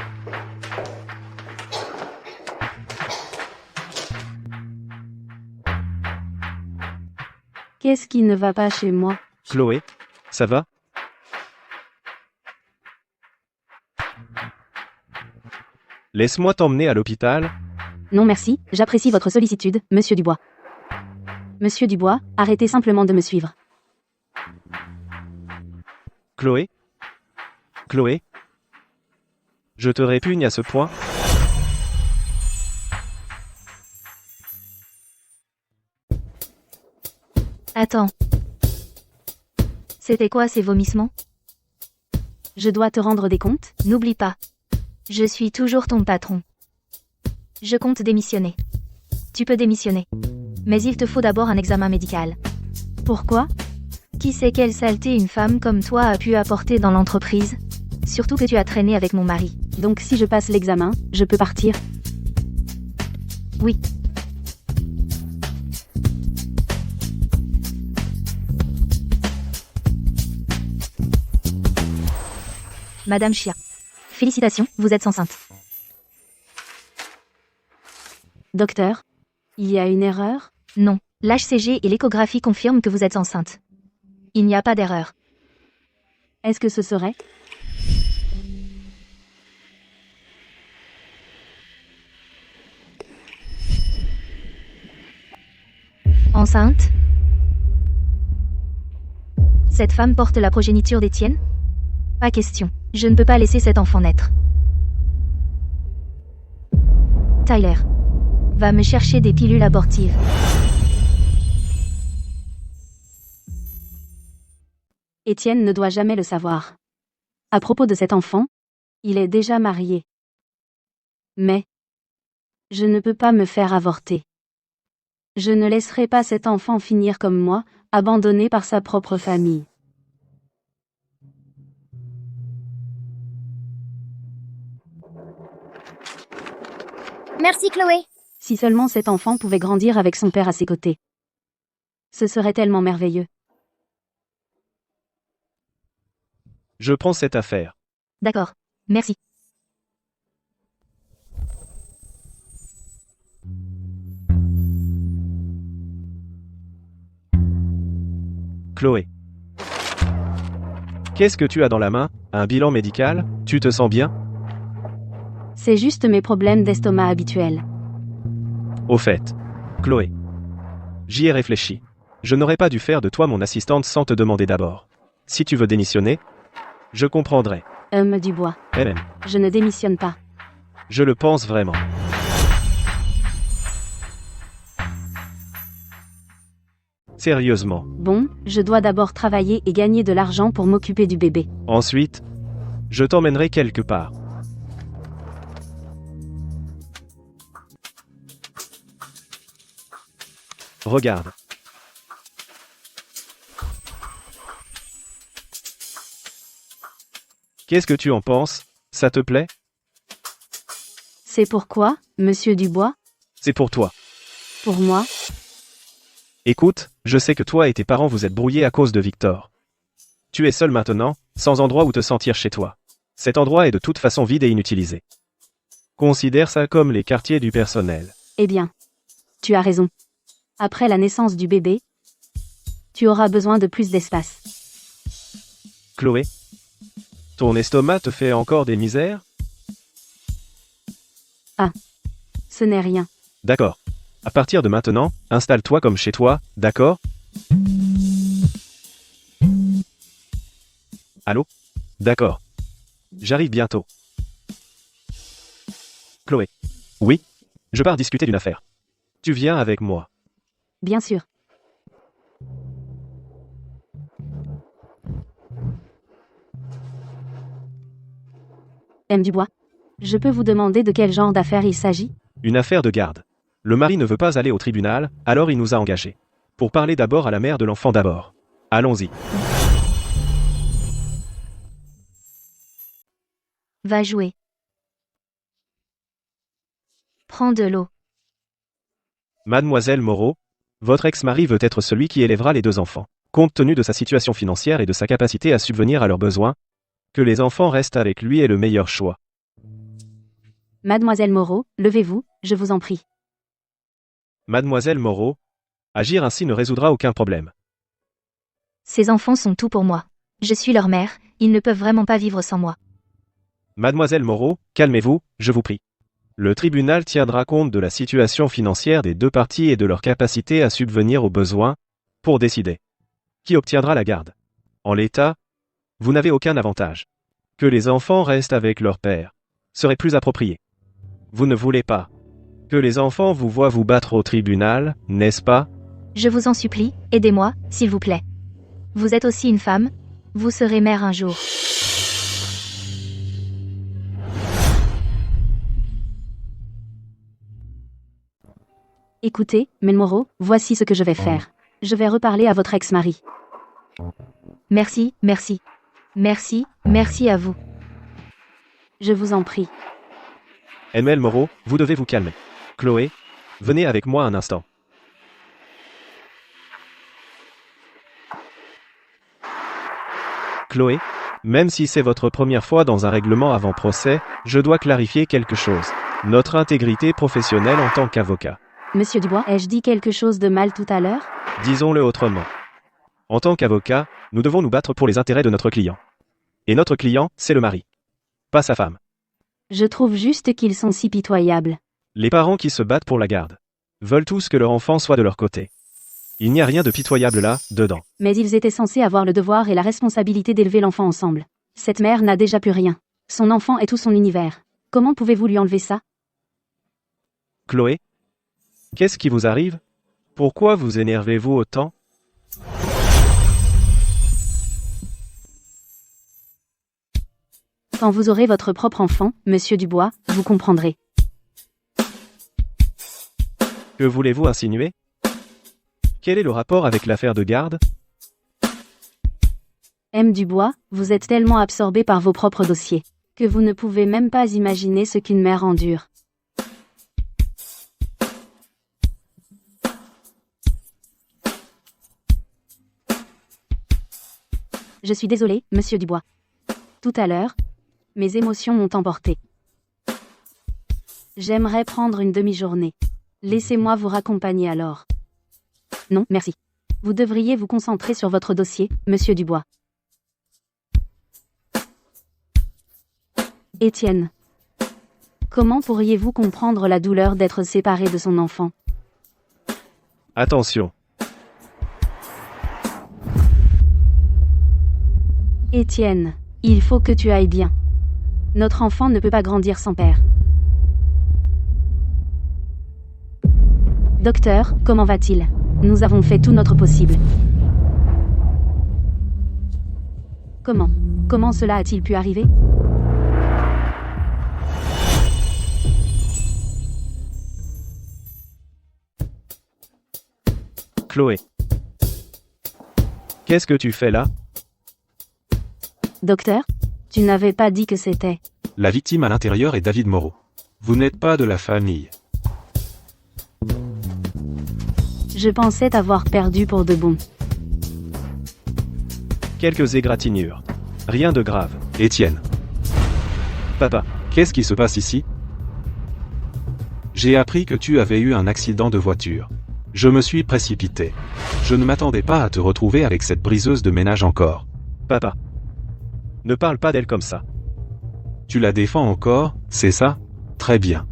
Speaker 3: Qu'est-ce qui ne va pas chez moi?
Speaker 2: Chloé? Ça va? Laisse-moi t'emmener à l'hôpital.
Speaker 3: Non merci, j'apprécie votre sollicitude, Monsieur Dubois. Monsieur Dubois, arrêtez simplement de me suivre.
Speaker 2: Chloé? Chloé? Je te répugne à ce point?
Speaker 1: Attends. C'était quoi ces vomissements?
Speaker 3: Je dois te rendre des comptes?
Speaker 1: N'oublie pas. Je suis toujours ton patron. Je compte démissionner. Tu peux démissionner. Mais il te faut d'abord un examen médical.
Speaker 3: Pourquoi?
Speaker 1: Qui sait quelle saleté une femme comme toi a pu apporter dans l'entreprise? Surtout que tu as traîné avec mon mari.
Speaker 3: Donc si je passe l'examen, je peux partir?
Speaker 1: Oui. Madame Chia. Félicitations, vous êtes enceinte.
Speaker 3: Docteur, il y a une erreur?
Speaker 1: Non, l'HCG et l'échographie confirment que vous êtes enceinte. Il n'y a pas d'erreur.
Speaker 3: Est-ce que ce serait?
Speaker 1: Enceinte? Cette femme porte la progéniture d'Étienne? Pas question. Je ne peux pas laisser cet enfant naître. Tyler. Va me chercher des pilules abortives.
Speaker 3: Étienne ne doit jamais le savoir. À propos de cet enfant, il est déjà marié. Mais je ne peux pas me faire avorter. Je ne laisserai pas cet enfant finir comme moi, abandonné par sa propre famille.
Speaker 6: Merci Chloé.
Speaker 3: Si seulement cet enfant pouvait grandir avec son père à ses côtés. Ce serait tellement merveilleux.
Speaker 2: Je prends cette affaire.
Speaker 1: D'accord. Merci.
Speaker 2: Chloé. Qu'est-ce que tu as dans la main? Un bilan médical? Tu te sens bien?
Speaker 3: C'est juste mes problèmes d'estomac habituels.
Speaker 2: Au fait. Chloé. J'y ai réfléchi. Je n'aurais pas dû faire de toi mon assistante sans te demander d'abord. Si tu veux démissionner, je comprendrai.
Speaker 3: Dubois,
Speaker 2: MM.
Speaker 3: je ne démissionne pas.
Speaker 2: Je le pense vraiment. Sérieusement.
Speaker 3: Bon, je dois d'abord travailler et gagner de l'argent pour m'occuper du bébé.
Speaker 2: Ensuite, je t'emmènerai quelque part. Regarde. Qu'est-ce que tu en penses? Ça te plaît?
Speaker 3: C'est pourquoi, monsieur Dubois?
Speaker 2: C'est pour toi.
Speaker 3: Pour moi?
Speaker 2: Écoute, je sais que toi et tes parents vous êtes brouillés à cause de Victor. Tu es seul maintenant, sans endroit où te sentir chez toi. Cet endroit est de toute façon vide et inutilisé. Considère ça comme les quartiers du personnel.
Speaker 3: Eh bien, tu as raison. Après la naissance du bébé, tu auras besoin de plus d'espace.
Speaker 2: Chloé? Ton estomac te fait encore des misères?
Speaker 3: Ce n'est rien.
Speaker 2: D'accord. À partir de maintenant, installe-toi comme chez toi, d'accord? Allô? D'accord. J'arrive bientôt. Chloé. Oui? Je pars discuter d'une affaire. Tu viens avec moi.
Speaker 3: Bien sûr. Dubois, je peux vous demander de quel genre d'affaire il s'agit?
Speaker 2: Une affaire de garde. Le mari ne veut pas aller au tribunal, alors il nous a engagés. Pour parler d'abord à la mère de l'enfant d'abord. Allons-y.
Speaker 1: Va jouer. Prends de l'eau.
Speaker 2: Mademoiselle Moreau, votre ex-mari veut être celui qui élèvera les deux enfants. Compte tenu de sa situation financière et de sa capacité à subvenir à leurs besoins, que les enfants restent avec lui est le meilleur choix.
Speaker 3: Mademoiselle Moreau, levez-vous, je vous en prie.
Speaker 2: Mademoiselle Moreau, agir ainsi ne résoudra aucun problème.
Speaker 1: Ces enfants sont tout pour moi. Je suis leur mère, ils ne peuvent vraiment pas vivre sans moi.
Speaker 2: Mademoiselle Moreau, calmez-vous, je vous prie. Le tribunal tiendra compte de la situation financière des deux parties et de leur capacité à subvenir aux besoins, pour décider qui obtiendra la garde. En l'état, vous n'avez aucun avantage. Que les enfants restent avec leur père serait plus approprié. Vous ne voulez pas que les enfants vous voient vous battre au tribunal, n'est-ce pas?
Speaker 1: Je vous en supplie, aidez-moi, s'il vous plaît. Vous êtes aussi une femme, vous serez mère un jour.
Speaker 3: Écoutez, Mlle Moreau, voici ce que je vais faire. Je vais reparler à votre ex-mari.
Speaker 1: Merci, merci. Merci, merci à vous.
Speaker 3: Je vous en prie.
Speaker 2: ML Moreau, vous devez vous calmer. Chloé, venez avec moi un instant. Chloé, même si c'est votre première fois dans un règlement avant procès, je dois clarifier quelque chose. Notre intégrité professionnelle en tant qu'avocat.
Speaker 3: Monsieur Dubois, ai-je dit quelque chose de mal tout à l'heure?
Speaker 2: Disons-le autrement. En tant qu'avocat, nous devons nous battre pour les intérêts de notre client. Et notre client, c'est le mari. Pas sa femme.
Speaker 3: Je trouve juste qu'ils sont si pitoyables.
Speaker 2: Les parents qui se battent pour la garde veulent tous que leur enfant soit de leur côté. Il n'y a rien de pitoyable là, dedans.
Speaker 3: Mais ils étaient censés avoir le devoir et la responsabilité d'élever l'enfant ensemble. Cette mère n'a déjà plus rien. Son enfant est tout son univers. Comment pouvez-vous lui enlever ça?
Speaker 2: Chloé, qu'est-ce qui vous arrive? Pourquoi vous énervez-vous autant?
Speaker 3: Quand vous aurez votre propre enfant, monsieur Dubois, vous comprendrez.
Speaker 2: Que voulez-vous insinuer? Quel est le rapport avec l'affaire de garde?
Speaker 3: Dubois, vous êtes tellement absorbé par vos propres dossiers que vous ne pouvez même pas imaginer ce qu'une mère endure. Je suis désolée, monsieur Dubois. Tout à l'heure, mes émotions m'ont emporté. J'aimerais prendre une demi-journée. Laissez-moi vous raccompagner alors. Non, merci. Vous devriez vous concentrer sur votre dossier, monsieur Dubois. Étienne. Comment pourriez-vous comprendre la douleur d'être séparé de son enfant?
Speaker 2: Attention.
Speaker 3: Étienne, il faut que tu ailles bien. Notre enfant ne peut pas grandir sans père. Docteur, comment va-t-il? Nous avons fait tout notre possible. Comment cela a-t-il pu arriver?
Speaker 2: Chloé. Qu'est-ce que tu fais là?
Speaker 3: Docteur, tu n'avais pas dit que c'était...
Speaker 4: La victime à l'intérieur est David Moreau. Vous n'êtes pas de la famille.
Speaker 3: Je pensais t'avoir perdu pour de bon.
Speaker 2: Quelques égratignures. Rien de grave.
Speaker 4: Étienne,
Speaker 2: Papa.
Speaker 4: qu'est-ce qui se passe ici? J'ai appris que tu avais eu un accident de voiture. Je me suis précipité. Je ne m'attendais pas à te retrouver avec cette briseuse de ménage encore.
Speaker 2: Papa. Ne parle pas d'elle comme ça.
Speaker 4: Tu la défends encore, c'est ça? Très bien.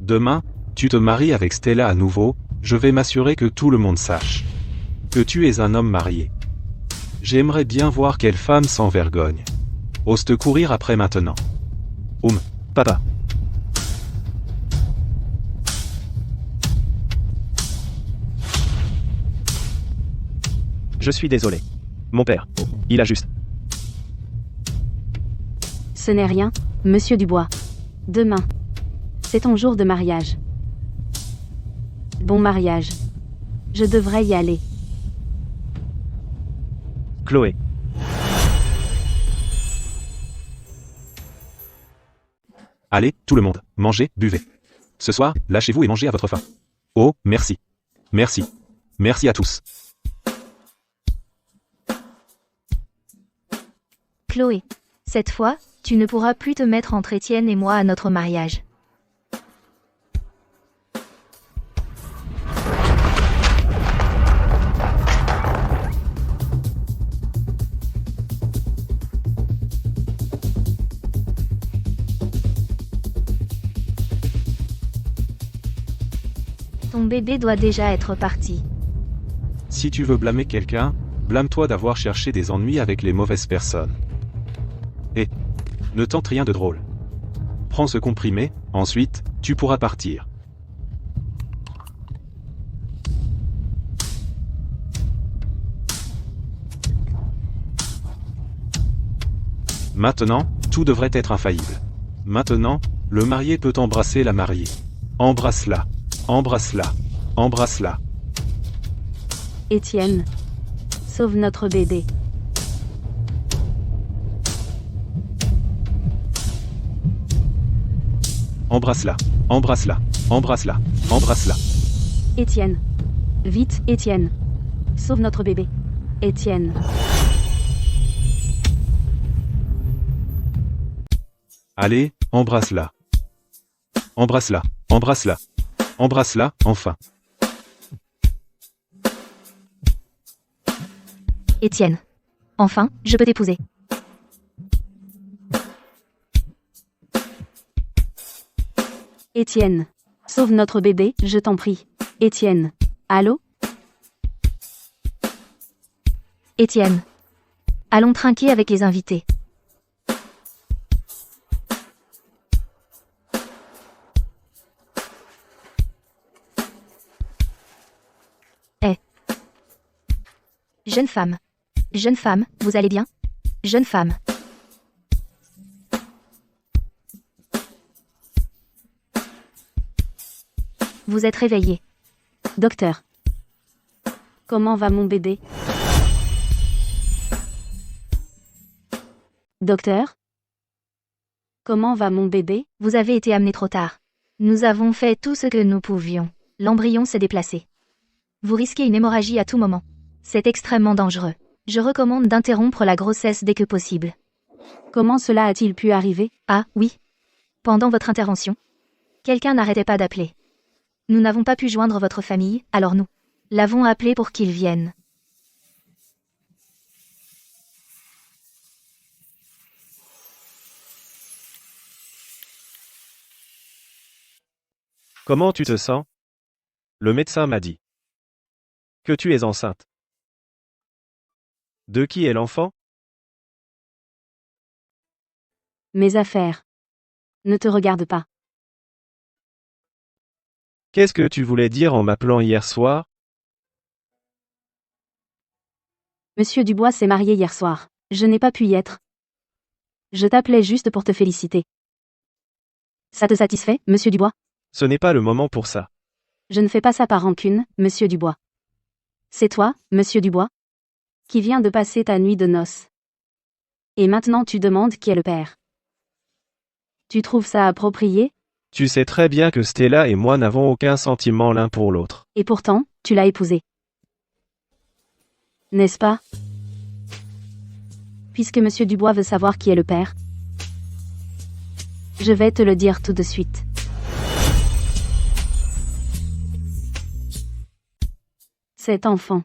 Speaker 4: Demain, tu te maries avec Stella à nouveau, je vais m'assurer que tout le monde sache que tu es un homme marié. J'aimerais bien voir quelle femme sans vergogne ose te courir après maintenant.
Speaker 2: Papa. Je suis désolé. Mon père. Il a juste...
Speaker 3: Ce n'est rien, monsieur Dubois. Demain. C'est ton jour de mariage. Bon mariage. Je devrais y aller.
Speaker 2: Chloé.
Speaker 4: Allez, tout le monde, mangez, buvez. Ce soir, lâchez-vous et mangez à votre faim. Oh, merci. Merci. Merci à tous.
Speaker 1: Chloé. Cette fois, tu ne pourras plus te mettre entre Étienne et moi à notre mariage. Ton bébé doit déjà être parti.
Speaker 4: Si tu veux blâmer quelqu'un, blâme-toi d'avoir cherché des ennuis avec les mauvaises personnes. Et ne tente rien de drôle. Prends ce comprimé, ensuite, tu pourras partir. Maintenant, tout devrait être infaillible. Maintenant, le marié peut embrasser la mariée. Embrasse-la. Embrasse-la. Embrasse-la.
Speaker 3: Étienne. Sauve notre bébé.
Speaker 4: Embrasse-la. Embrasse-la. Embrasse-la. Embrasse-la.
Speaker 3: Étienne. Vite, Étienne. Sauve notre bébé. Étienne.
Speaker 4: Allez, embrasse-la. Embrasse-la. Embrasse-la. Embrasse-la, enfin.
Speaker 1: Étienne. Enfin, je peux t'épouser.
Speaker 3: Étienne. Sauve notre bébé, je t'en prie. Étienne. Allô?
Speaker 1: Étienne. Allons trinquer avec les invités. Jeune femme. Jeune femme, vous allez bien? Jeune femme. Vous êtes réveillée.
Speaker 3: Docteur. Comment va mon bébé? Docteur? Comment va mon bébé?
Speaker 1: Vous avez été amené trop tard. Nous avons fait tout ce que nous pouvions. L'embryon s'est déplacé. Vous risquez une hémorragie à tout moment. C'est extrêmement dangereux. Je recommande d'interrompre la grossesse dès que possible.
Speaker 3: Comment cela a-t-il pu arriver?
Speaker 1: Ah, oui. Pendant votre intervention, quelqu'un n'arrêtait pas d'appeler. Nous n'avons pas pu joindre votre famille, alors nous l'avons appelé pour qu'ils viennent.
Speaker 2: Comment tu te sens? Le médecin m'a dit que tu es enceinte. De qui est l'enfant?
Speaker 3: Mes affaires ne te regardent pas.
Speaker 2: Qu'est-ce que tu voulais dire en m'appelant hier soir?
Speaker 3: Monsieur Dubois s'est marié hier soir. Je n'ai pas pu y être. Je t'appelais juste pour te féliciter. Ça te satisfait, monsieur Dubois?
Speaker 2: Ce n'est pas le moment pour ça.
Speaker 3: Je ne fais pas ça par rancune, monsieur Dubois. C'est toi, monsieur Dubois, qui viens de passer ta nuit de noces. Et maintenant tu demandes qui est le père. Tu trouves ça approprié?
Speaker 2: Tu sais très bien que Stella et moi n'avons aucun sentiment l'un pour l'autre.
Speaker 3: Et pourtant, tu l'as épousé. N'est-ce pas? Puisque monsieur Dubois veut savoir qui est le père, je vais te le dire tout de suite. Cet enfant,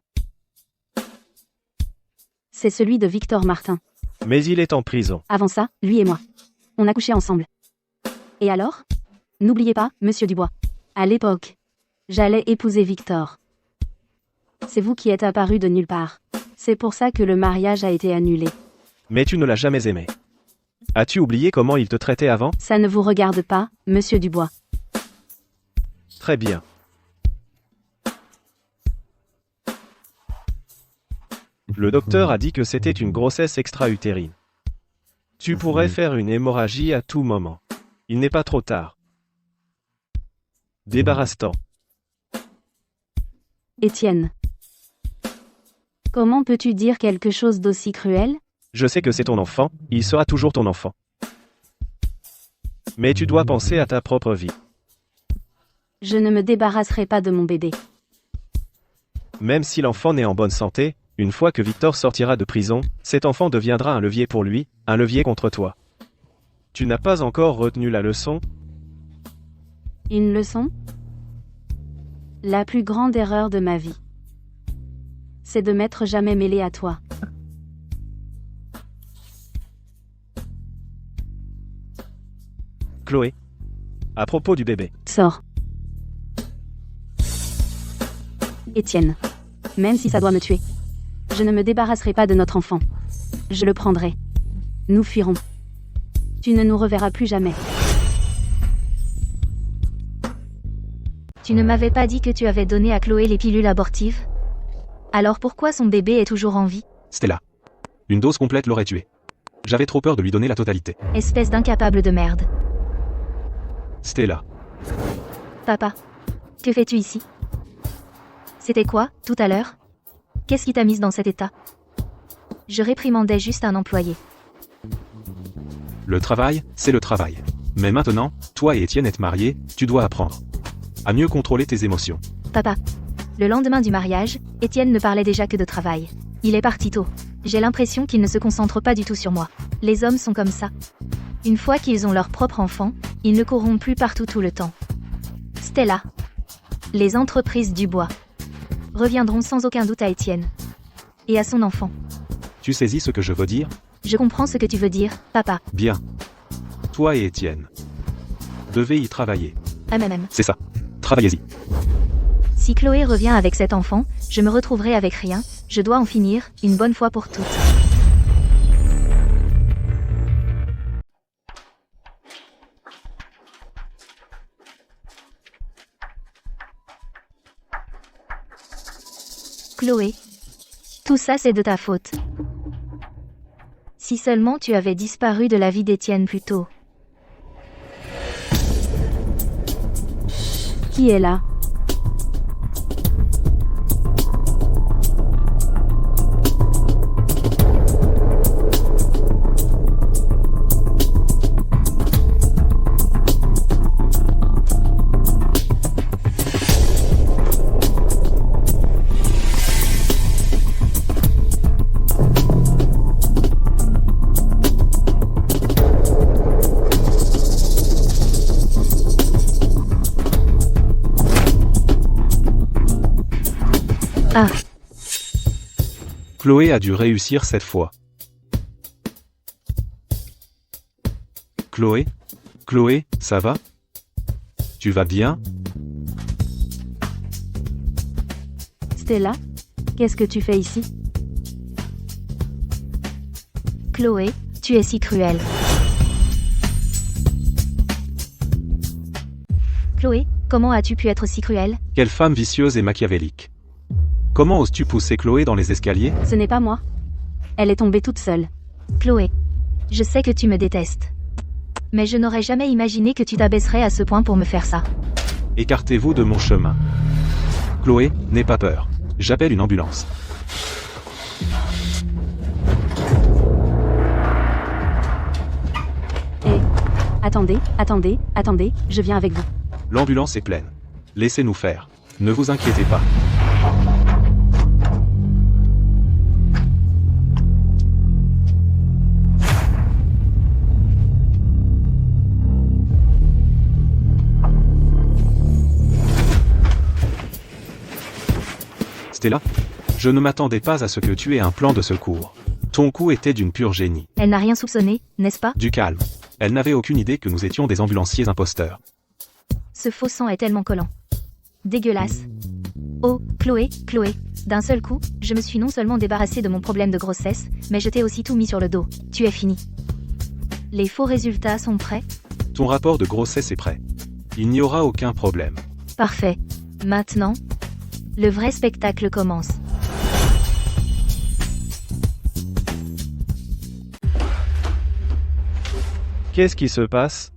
Speaker 3: c'est celui de Victor Martin.
Speaker 2: Mais il est en prison.
Speaker 3: Avant ça, lui et moi, on a couché ensemble. Et alors? N'oubliez pas, monsieur Dubois. À l'époque, j'allais épouser Victor. C'est vous qui êtes apparu de nulle part. C'est pour ça que le mariage a été annulé.
Speaker 2: Mais tu ne l'as jamais aimé. As-tu oublié comment il te traitait avant?
Speaker 3: Ça ne vous regarde pas, monsieur Dubois.
Speaker 2: Très bien. Le docteur a dit que c'était une grossesse extra-utérine. Tu pourrais faire une hémorragie à tout moment. Il n'est pas trop tard. Débarrasse-t'en.
Speaker 3: Étienne. Comment peux-tu dire quelque chose d'aussi cruel?
Speaker 2: Je sais que c'est ton enfant, il sera toujours ton enfant. Mais tu dois penser à ta propre vie.
Speaker 3: Je ne me débarrasserai pas de mon bébé.
Speaker 2: Même si l'enfant n'est en bonne santé, une fois que Victor sortira de prison, cet enfant deviendra un levier pour lui, un levier contre toi. Tu n'as pas encore retenu la leçon?
Speaker 3: Une leçon? La plus grande erreur de ma vie, c'est de m'être jamais mêlé à toi.
Speaker 2: Chloé. À propos du bébé.
Speaker 3: Sors. Étienne. Même si ça doit me tuer, je ne me débarrasserai pas de notre enfant. Je le prendrai. Nous fuirons. Tu ne nous reverras plus jamais.
Speaker 1: Tu ne m'avais pas dit que tu avais donné à Chloé les pilules abortives? Alors pourquoi son bébé est toujours en vie?
Speaker 4: Stella. Une dose complète l'aurait tué. J'avais trop peur de lui donner la totalité.
Speaker 1: Espèce d'incapable de merde.
Speaker 4: Stella.
Speaker 1: Papa. Que fais-tu ici? C'était quoi, tout à l'heure? Qu'est-ce qui t'a mise dans cet état? Je réprimandais juste un employé.
Speaker 4: Le travail, c'est le travail. Mais maintenant, toi et Étienne êtes mariés, tu dois apprendre à mieux contrôler tes émotions.
Speaker 1: Papa. Le lendemain du mariage, Étienne ne parlait déjà que de travail. Il est parti tôt. J'ai l'impression qu'il ne se concentre pas du tout sur moi. Les hommes sont comme ça. Une fois qu'ils ont leur propre enfant, ils ne courront plus partout tout le temps. Stella. Les entreprises du bois reviendront sans aucun doute à Étienne. Et à son enfant.
Speaker 4: Tu saisis ce que je veux dire?
Speaker 1: Je comprends ce que tu veux dire, papa.
Speaker 4: Bien. Toi et Étienne devez y travailler.
Speaker 1: Même.
Speaker 4: C'est ça. Travaillez-y.
Speaker 1: Si Chloé revient avec cet enfant, je me retrouverai avec rien, je dois en finir, une bonne fois pour toutes. Chloé. Tout ça c'est de ta faute. Si seulement tu avais disparu de la vie d'Étienne plus tôt.
Speaker 3: Qui est là?
Speaker 1: Ah,
Speaker 4: Chloé a dû réussir cette fois. Chloé? Chloé, ça va? Tu vas bien?
Speaker 3: Stella? Qu'est-ce que tu fais ici?
Speaker 1: Chloé, tu es si cruelle. Chloé, comment as-tu pu être si cruelle?
Speaker 4: Quelle femme vicieuse et machiavélique. Comment oses-tu pousser Chloé dans les escaliers?
Speaker 3: Ce n'est pas moi. Elle est tombée toute seule.
Speaker 1: Chloé, je sais que tu me détestes. Mais je n'aurais jamais imaginé que tu t'abaisserais à ce point pour me faire ça.
Speaker 4: Écartez-vous de mon chemin. Chloé, n'aie pas peur. J'appelle une ambulance.
Speaker 3: Attendez, je viens avec vous.
Speaker 4: L'ambulance est pleine. Laissez-nous faire. Ne vous inquiétez pas. Stella, je ne m'attendais pas à ce que tu aies un plan de secours. Ton coup était d'une pure génie.
Speaker 1: Elle n'a rien soupçonné, n'est-ce pas?
Speaker 4: Du calme. Elle n'avait aucune idée que nous étions des ambulanciers imposteurs.
Speaker 1: Ce faux sang est tellement collant. Dégueulasse. Oh, Chloé, d'un seul coup, je me suis non seulement débarrassée de mon problème de grossesse, mais je t'ai aussi tout mis sur le dos. Tu es fini. Les faux résultats sont prêts?
Speaker 4: Ton rapport de grossesse est prêt. Il n'y aura aucun problème.
Speaker 1: Parfait. Maintenant, le vrai spectacle commence.
Speaker 2: Qu'est-ce qui se passe?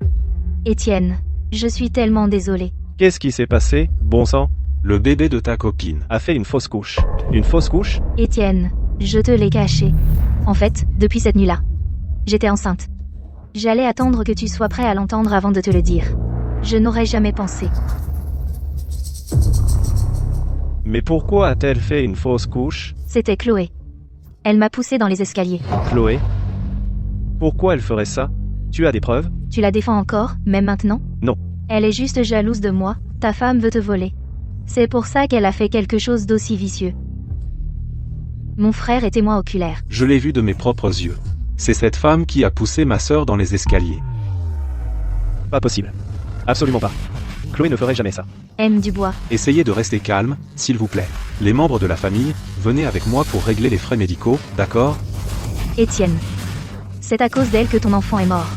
Speaker 1: Étienne, je suis tellement désolée.
Speaker 2: Qu'est-ce qui s'est passé, bon sang?
Speaker 4: Le bébé de ta copine
Speaker 2: A fait une fausse couche. Une fausse couche?
Speaker 1: Étienne, je te l'ai caché. En fait, depuis cette nuit-là, j'étais enceinte. J'allais attendre que tu sois prêt à l'entendre avant de te le dire. Je n'aurais jamais pensé.
Speaker 2: Mais pourquoi a-t-elle fait une fausse couche?
Speaker 1: C'était Chloé. Elle m'a poussée dans les escaliers.
Speaker 2: Chloé? Pourquoi elle ferait ça? Tu as des preuves?
Speaker 1: Tu la défends encore, même maintenant?
Speaker 2: Non.
Speaker 1: Elle est juste jalouse de moi, ta femme veut te voler. C'est pour ça qu'elle a fait quelque chose d'aussi vicieux. Mon frère est témoin oculaire.
Speaker 4: Je l'ai vu de mes propres yeux. C'est cette femme qui a poussé ma sœur dans les escaliers.
Speaker 2: Pas possible. Absolument pas. Chloé ne ferait jamais ça.
Speaker 1: M. Dubois.
Speaker 4: Essayez de rester calme, s'il vous plaît. Les membres de la famille, venez avec moi pour régler les frais médicaux, d'accord?
Speaker 1: Étienne. C'est à cause d'elle que ton enfant est mort.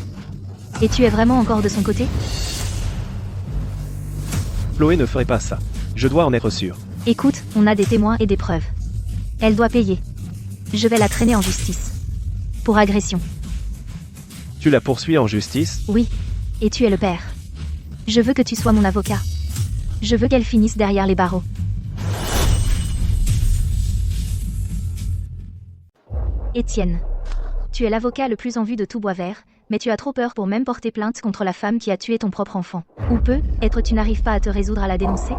Speaker 1: Et tu es vraiment encore de son côté?
Speaker 2: Chloé ne ferait pas ça. Je dois en être sûr.
Speaker 1: Écoute, on a des témoins et des preuves. Elle doit payer. Je vais la traîner en justice. Pour agression.
Speaker 2: Tu la poursuis en justice?
Speaker 1: Oui. Et tu es le père. Je veux que tu sois mon avocat. Je veux qu'elle finisse derrière les barreaux. Étienne. Tu es l'avocat le plus en vue de tout Boisvert, mais tu as trop peur pour même porter plainte contre la femme qui a tué ton propre enfant. Ou peut-être tu n'arrives pas à te résoudre à la dénoncer?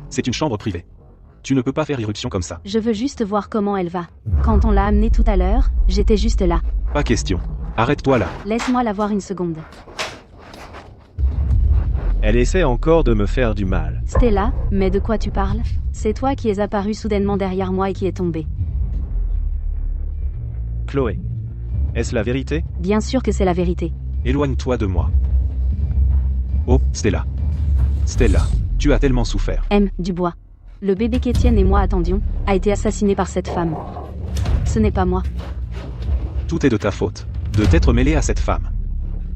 Speaker 4: C'est une chambre privée. Tu ne peux pas faire irruption comme ça.
Speaker 3: Je veux juste voir comment elle va. Quand on l'a amenée tout à l'heure, j'étais juste là.
Speaker 4: Pas question. Arrête-toi là.
Speaker 3: Laisse-moi la voir une seconde.
Speaker 2: Elle essaie encore de me faire du mal.
Speaker 3: Stella, mais de quoi tu parles? C'est toi qui es apparu soudainement derrière moi et qui est tombé.
Speaker 2: Chloé. Est-ce la vérité?
Speaker 3: Bien sûr que c'est la vérité.
Speaker 4: Éloigne-toi de moi. Oh, Stella. Stella, tu as tellement souffert.
Speaker 3: M. Dubois. Le bébé qu'Étienne et moi attendions a été assassiné par cette femme. Ce n'est pas moi.
Speaker 4: Tout est de ta faute. De t'être mêlé à cette femme.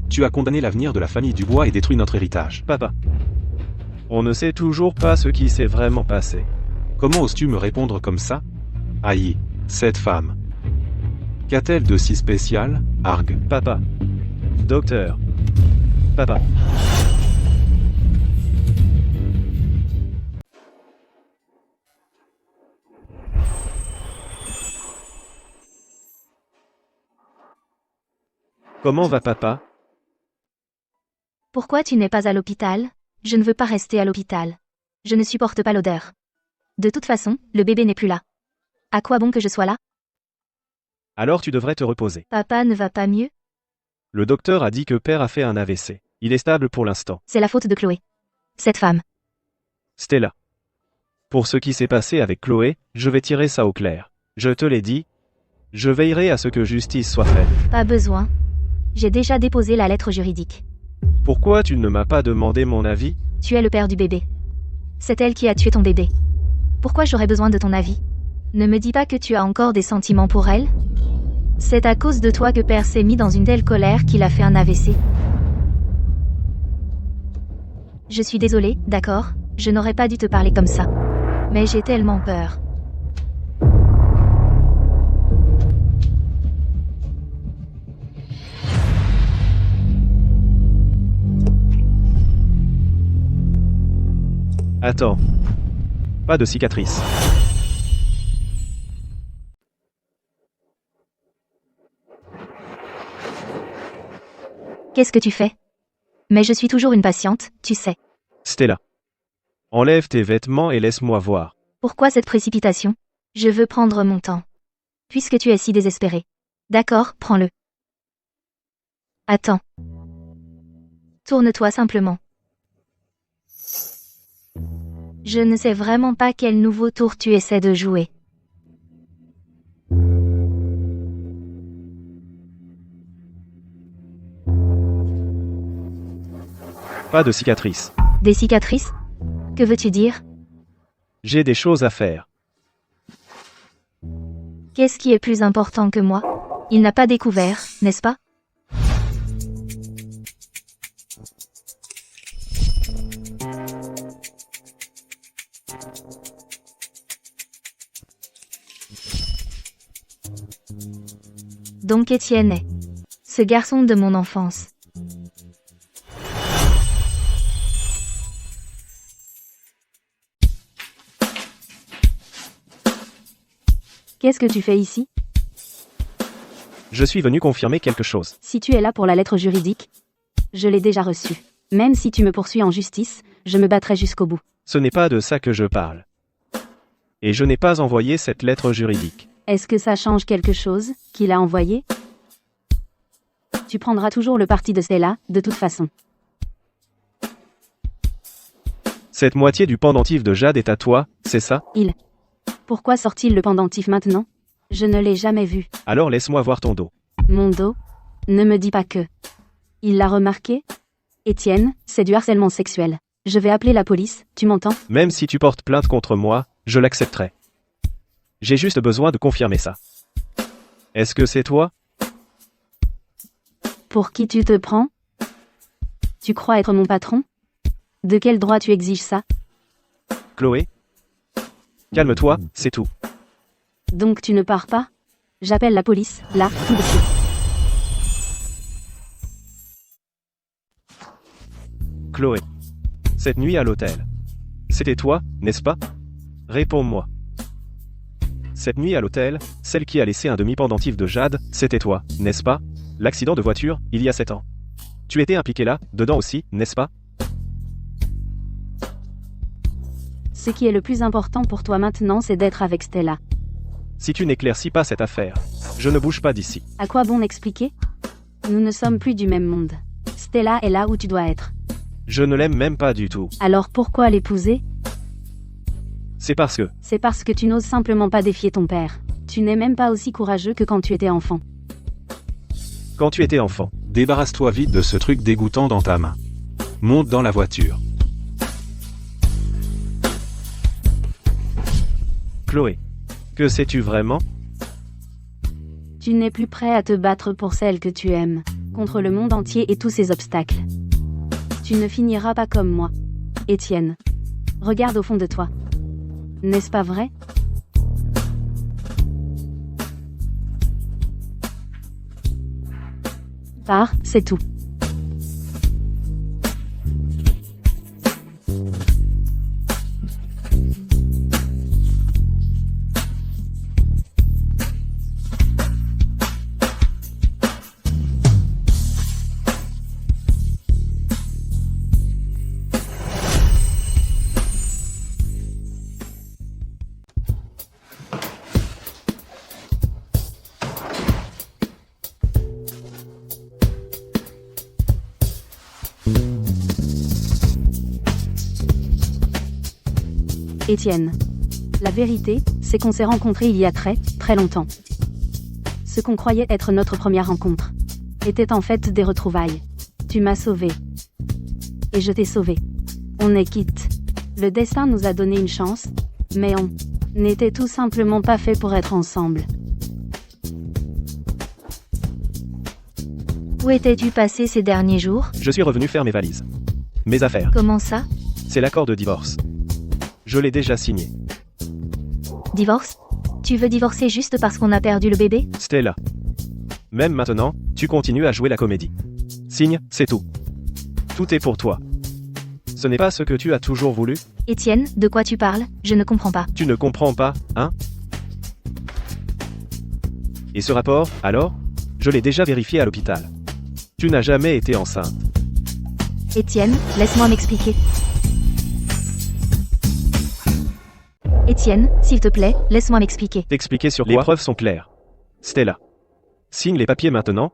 Speaker 4: Tu as condamné l'avenir de la famille Dubois et détruit notre héritage.
Speaker 2: Papa. On ne sait toujours pas ce qui s'est vraiment passé.
Speaker 4: Comment oses-tu me répondre comme ça? Aïe, cette femme. Qu'a-t-elle de si spécial, Arg?
Speaker 2: Papa. Docteur. Papa. Comment va papa?
Speaker 1: Pourquoi tu n'es pas à l'hôpital? Je ne veux pas rester à l'hôpital. Je ne supporte pas l'odeur. De toute façon, le bébé n'est plus là. À quoi bon que je sois là?
Speaker 2: Alors tu devrais te reposer.
Speaker 1: Papa ne va pas mieux?
Speaker 2: Le docteur a dit que père a fait un AVC. Il est stable pour l'instant.
Speaker 1: C'est la faute de Chloé. Cette femme.
Speaker 2: Stella. Pour ce qui s'est passé avec Chloé, je vais tirer ça au clair. Je te l'ai dit. Je veillerai à ce que justice soit faite.
Speaker 1: Pas besoin. J'ai déjà déposé la lettre juridique.
Speaker 2: Pourquoi tu ne m'as pas demandé mon avis?
Speaker 1: Tu es le père du bébé. C'est elle qui a tué ton bébé. Pourquoi j'aurais besoin de ton avis? Ne me dis pas que tu as encore des sentiments pour elle? C'est à cause de toi que père s'est mis dans une telle colère qu'il a fait un AVC. Je suis désolée, d'accord, je n'aurais pas dû te parler comme ça. Mais j'ai tellement peur.
Speaker 2: Attends. Pas de cicatrice.
Speaker 1: Qu'est-ce que tu fais? Mais je suis toujours une patiente, tu sais.
Speaker 2: Stella. Enlève tes vêtements et laisse-moi voir.
Speaker 1: Pourquoi cette précipitation? Je veux prendre mon temps. Puisque tu es si désespéré. D'accord, prends-le. Attends. Tourne-toi simplement. Je ne sais vraiment pas quel nouveau tour tu essaies de jouer.
Speaker 2: Pas de cicatrice.
Speaker 1: Des cicatrices? Que veux-tu dire?
Speaker 2: J'ai des choses à faire.
Speaker 1: Qu'est-ce qui est plus important que moi? Il n'a pas découvert, n'est-ce pas? Donc Étienne est ce garçon de mon enfance.
Speaker 3: Qu'est-ce que tu fais ici?
Speaker 2: Je suis venu confirmer quelque chose.
Speaker 3: Si tu es là pour la lettre juridique, je l'ai déjà reçue. Même si tu me poursuis en justice, je me battrai jusqu'au bout.
Speaker 2: Ce n'est pas de ça que je parle. Et je n'ai pas envoyé cette lettre juridique.
Speaker 3: Est-ce que ça change quelque chose, qu'il a envoyé? Tu prendras toujours le parti de Stella, de toute façon.
Speaker 2: Cette moitié du pendentif de Jade est à toi, c'est ça?
Speaker 3: Pourquoi sort-il le pendentif maintenant? Je ne l'ai jamais vu.
Speaker 2: Alors laisse-moi voir ton dos.
Speaker 3: Mon dos? Ne me dis pas que. Il l'a remarqué? Étienne, c'est du harcèlement sexuel. Je vais appeler la police, tu m'entends?
Speaker 2: Même si tu portes plainte contre moi, je l'accepterai. J'ai juste besoin de confirmer ça. Est-ce que c'est toi?
Speaker 3: Pour qui tu te prends? Tu crois être mon patron? De quel droit tu exiges ça?
Speaker 2: Chloé? Calme-toi, c'est tout.
Speaker 3: Donc tu ne pars pas? J'appelle la police, là, tout de suite.
Speaker 2: Chloé. Cette nuit à l'hôtel. C'était toi, n'est-ce pas? Réponds-moi. Cette nuit à l'hôtel, celle qui a laissé un demi-pendentif de Jade, c'était toi, n'est-ce pas? L'accident de voiture, il y a 7 ans. Tu étais impliqué là, dedans aussi, n'est-ce pas?
Speaker 3: Ce qui est le plus important pour toi maintenant, c'est d'être avec Stella.
Speaker 2: Si tu n'éclaircis pas cette affaire, je ne bouge pas d'ici.
Speaker 3: À quoi bon l'expliquer? Nous ne sommes plus du même monde. Stella est là où tu dois être.
Speaker 2: Je ne l'aime même pas du tout.
Speaker 3: Alors pourquoi l'épouser?
Speaker 2: C'est parce que,
Speaker 3: C'est parce que tu n'oses simplement pas défier ton père. Tu n'es même pas aussi courageux que quand tu étais enfant.
Speaker 2: quand tu étais enfant,
Speaker 4: Débarrasse-toi vite de ce truc dégoûtant dans ta main. Monte dans la voiture.
Speaker 2: Chloé. Que sais-tu vraiment?
Speaker 3: Tu n'es plus prêt à te battre pour celle que tu aimes, contre le monde entier et tous ses obstacles. Tu ne finiras pas comme moi. Étienne. Regarde au fond de toi. N'est-ce pas vrai? Pars, c'est tout. Étienne. La vérité, c'est qu'on s'est rencontrés il y a très, très longtemps. Ce qu'on croyait être notre première rencontre était en fait des retrouvailles. Tu m'as sauvé. Et je t'ai sauvé. On est quitte. Le destin nous a donné une chance, mais on n'était tout simplement pas fait pour être ensemble.
Speaker 1: Où étais-tu passé ces derniers jours?
Speaker 2: Je suis revenu faire mes valises. Mes affaires.
Speaker 1: Comment ça?
Speaker 2: C'est l'accord de divorce. Je l'ai déjà signé.
Speaker 1: Divorce? Tu veux divorcer juste parce qu'on a perdu le bébé?
Speaker 2: Stella. Même maintenant, tu continues à jouer la comédie. Signe, c'est tout. Tout est pour toi. Ce n'est pas ce que tu as toujours voulu?
Speaker 1: Étienne, de quoi tu parles? Je ne comprends pas.
Speaker 2: Tu ne comprends pas, hein? Et ce rapport, alors? Je l'ai déjà vérifié à l'hôpital. Tu n'as jamais été enceinte.
Speaker 1: Étienne, laisse-moi m'expliquer. Étienne, s'il te plaît, laisse-moi m'expliquer.
Speaker 2: T'expliquer sur quoi? Les preuves sont claires. Stella. Signe les papiers maintenant.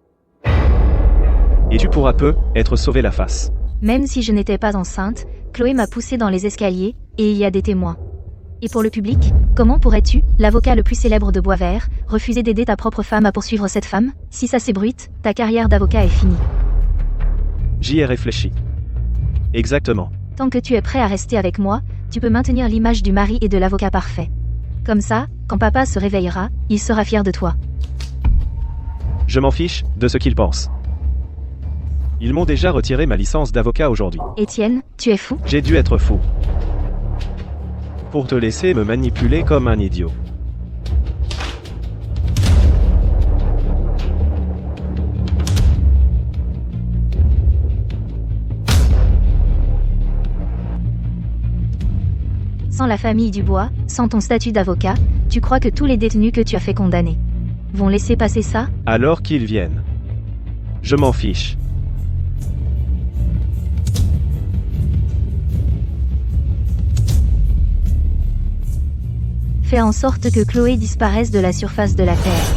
Speaker 2: Et tu pourras être sauvé la face.
Speaker 1: Même si je n'étais pas enceinte, Chloé m'a poussée dans les escaliers, et il y a des témoins. Et pour le public, comment pourrais-tu, l'avocat le plus célèbre de Boisvert, refuser d'aider ta propre femme à poursuivre cette femme? Si ça s'ébruite, ta carrière d'avocat est finie.
Speaker 2: J'y ai réfléchi. Exactement.
Speaker 1: Tant que tu es prêt à rester avec moi, tu peux maintenir l'image du mari et de l'avocat parfait. Comme ça, quand papa se réveillera, il sera fier de toi.
Speaker 2: Je m'en fiche de ce qu'ils pensent. Ils m'ont déjà retiré ma licence d'avocat aujourd'hui.
Speaker 1: Étienne, tu es fou?
Speaker 2: J'ai dû être fou. Pour te laisser me manipuler comme un idiot.
Speaker 1: Sans la famille Dubois, sans ton statut d'avocat, tu crois que tous les détenus que tu as fait condamner vont laisser passer ça?
Speaker 2: Alors qu'ils viennent. Je m'en fiche.
Speaker 1: Fais en sorte que Chloé disparaisse de la surface de la Terre.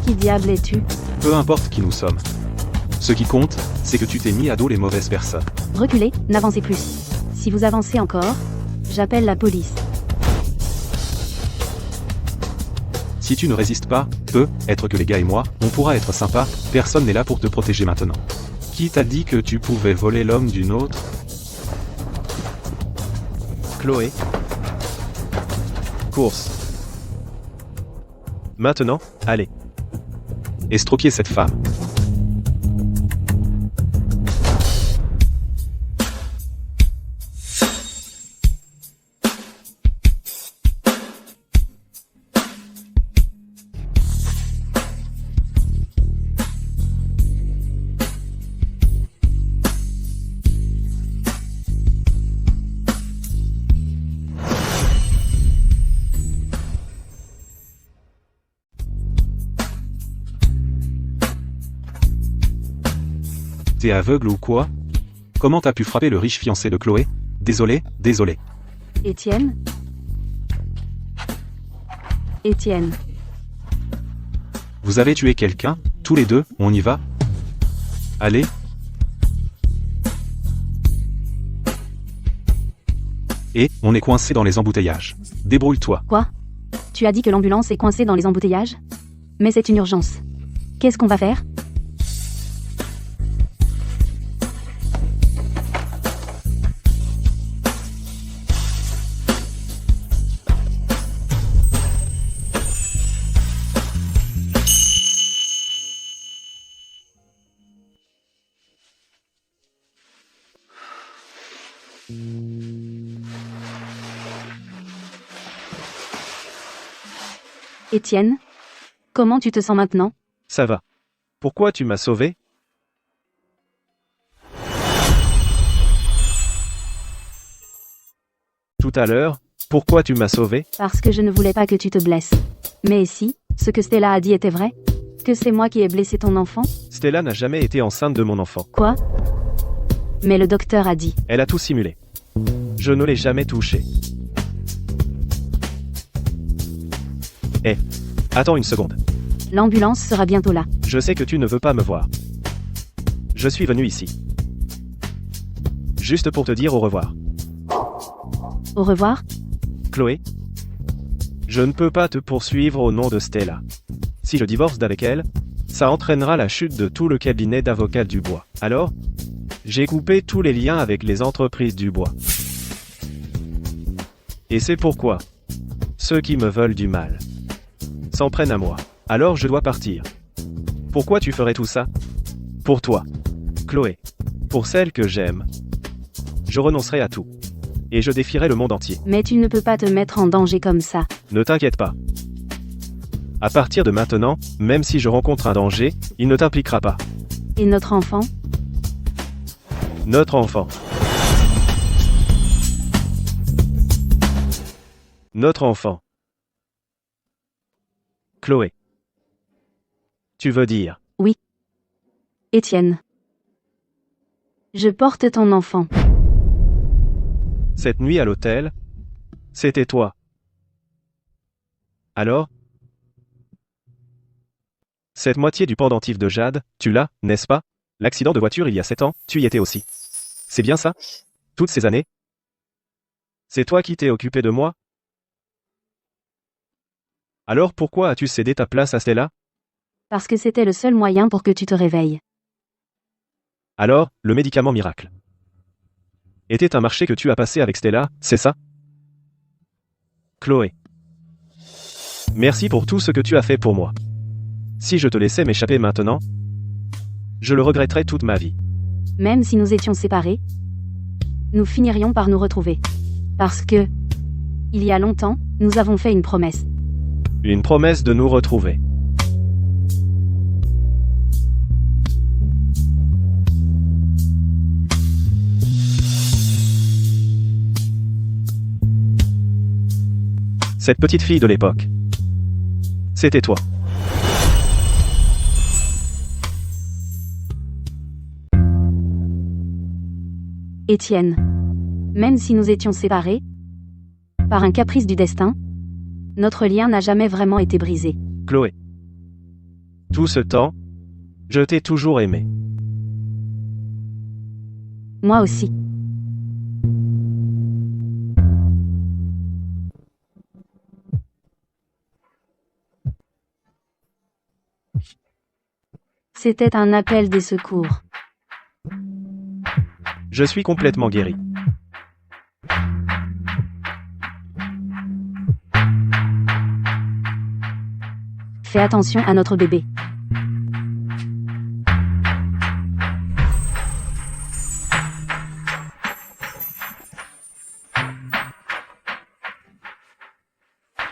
Speaker 3: Qui diable es-tu?
Speaker 4: Peu importe qui nous sommes. Ce qui compte, c'est que tu t'es mis à dos les mauvaises personnes.
Speaker 3: Reculez, n'avancez plus. Si vous avancez encore, j'appelle la police.
Speaker 4: Si tu ne résistes pas, peut-être que les gars et moi, on pourra être sympa, personne n'est là pour te protéger maintenant. Qui t'a dit que tu pouvais voler l'homme d'une autre?
Speaker 2: Chloé. Course. Maintenant, allez.
Speaker 4: Estropier cette femme. T'es aveugle ou quoi? Comment t'as pu frapper le riche fiancé de Chloé? Désolé.
Speaker 3: Étienne? Étienne.
Speaker 4: Vous avez tué quelqu'un, tous les deux, on y va? Allez. Et, on est coincé dans les embouteillages. Débrouille-toi.
Speaker 3: Quoi? Tu as dit que l'ambulance est coincée dans les embouteillages? Mais c'est une urgence. Qu'est-ce qu'on va faire? Étienne? Comment tu te sens maintenant?
Speaker 2: Ça va. Pourquoi tu m'as sauvé? Tout à l'heure, pourquoi tu m'as sauvé?
Speaker 3: Parce que je ne voulais pas que tu te blesses. Mais si, ce que Stella a dit était vrai? Que c'est moi qui ai blessé ton enfant?
Speaker 2: Stella n'a jamais été enceinte de mon enfant.
Speaker 3: Quoi? Mais le docteur a dit.
Speaker 2: Elle a tout simulé. Je ne l'ai jamais touchée. Attends une seconde.
Speaker 3: L'ambulance sera bientôt là.
Speaker 2: Je sais que tu ne veux pas me voir. Je suis venu ici. Juste pour te dire au revoir.
Speaker 3: Au revoir?
Speaker 2: Chloé? Je ne peux pas te poursuivre au nom de Stella. Si je divorce d'avec elle, ça entraînera la chute de tout le cabinet d'avocats Dubois. Alors, j'ai coupé tous les liens avec les entreprises Dubois. Et c'est pourquoi ceux qui me veulent du mal s'en prennent à moi. Alors je dois partir. Pourquoi tu ferais tout ça? Pour toi, Chloé. Pour celle que j'aime. Je renoncerai à tout. Et je défierai le monde entier.
Speaker 3: Mais tu ne peux pas te mettre en danger comme ça.
Speaker 2: Ne t'inquiète pas. À partir de maintenant, même si je rencontre un danger, il ne t'impliquera pas.
Speaker 3: Et notre enfant?
Speaker 2: Notre enfant. Notre enfant. Chloé. Tu veux dire?
Speaker 3: Étienne. Je porte ton enfant.
Speaker 2: Cette nuit à l'hôtel, c'était toi. Alors? Cette moitié du pendentif de Jade, tu l'as, n'est-ce pas? L'accident de voiture il y a 7 ans, tu y étais aussi. C'est bien ça? Toutes ces années? C'est toi qui t'es occupé de moi? Alors pourquoi as-tu cédé ta place à Stella?
Speaker 3: Parce que c'était le seul moyen pour que tu te réveilles.
Speaker 2: Alors, le médicament miracle était un marché que tu as passé avec Stella, c'est ça? Chloé. Merci pour tout ce que tu as fait pour moi. Si je te laissais m'échapper maintenant, je le regretterais toute ma vie.
Speaker 3: Même si nous étions séparés, nous finirions par nous retrouver. Parce que, il y a longtemps, nous avons fait une promesse.
Speaker 2: Une promesse de nous retrouver. Cette petite fille de l'époque. C'était toi.
Speaker 3: Étienne. Même si nous étions séparés, par un caprice du destin, notre lien n'a jamais vraiment été brisé.
Speaker 2: Chloé. Tout ce temps, je t'ai toujours aimé.
Speaker 3: Moi aussi. C'était un appel des secours.
Speaker 2: Je suis complètement guéri.
Speaker 3: Fais attention à notre bébé.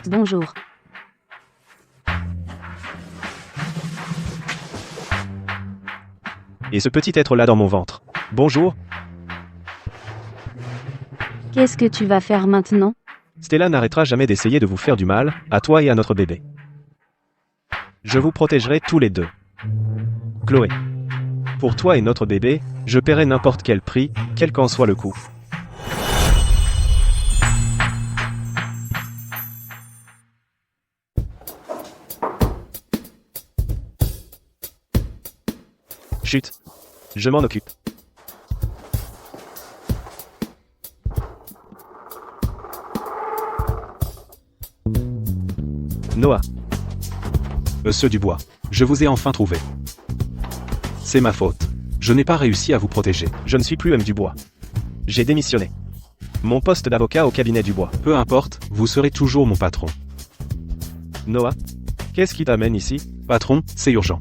Speaker 3: Bonjour.
Speaker 2: Et ce petit être-là dans mon ventre. Bonjour,
Speaker 3: Qu'est-ce que tu vas faire maintenant?
Speaker 2: Stella n'arrêtera jamais d'essayer de vous faire du mal, à toi et à notre bébé. Je vous protégerai tous les deux. Chloé. Pour toi et notre bébé, je paierai n'importe quel prix, quel qu'en soit le coût. Chut. Je m'en occupe. Noah.
Speaker 4: Monsieur Dubois, je vous ai enfin trouvé. C'est ma faute. Je n'ai pas réussi à vous protéger.
Speaker 2: Je ne suis plus M. Dubois. J'ai démissionné. Mon poste d'avocat au cabinet Dubois.
Speaker 4: Peu importe, vous serez toujours mon patron.
Speaker 2: Noah. Qu'est-ce qui t'amène ici?
Speaker 4: Patron, c'est urgent.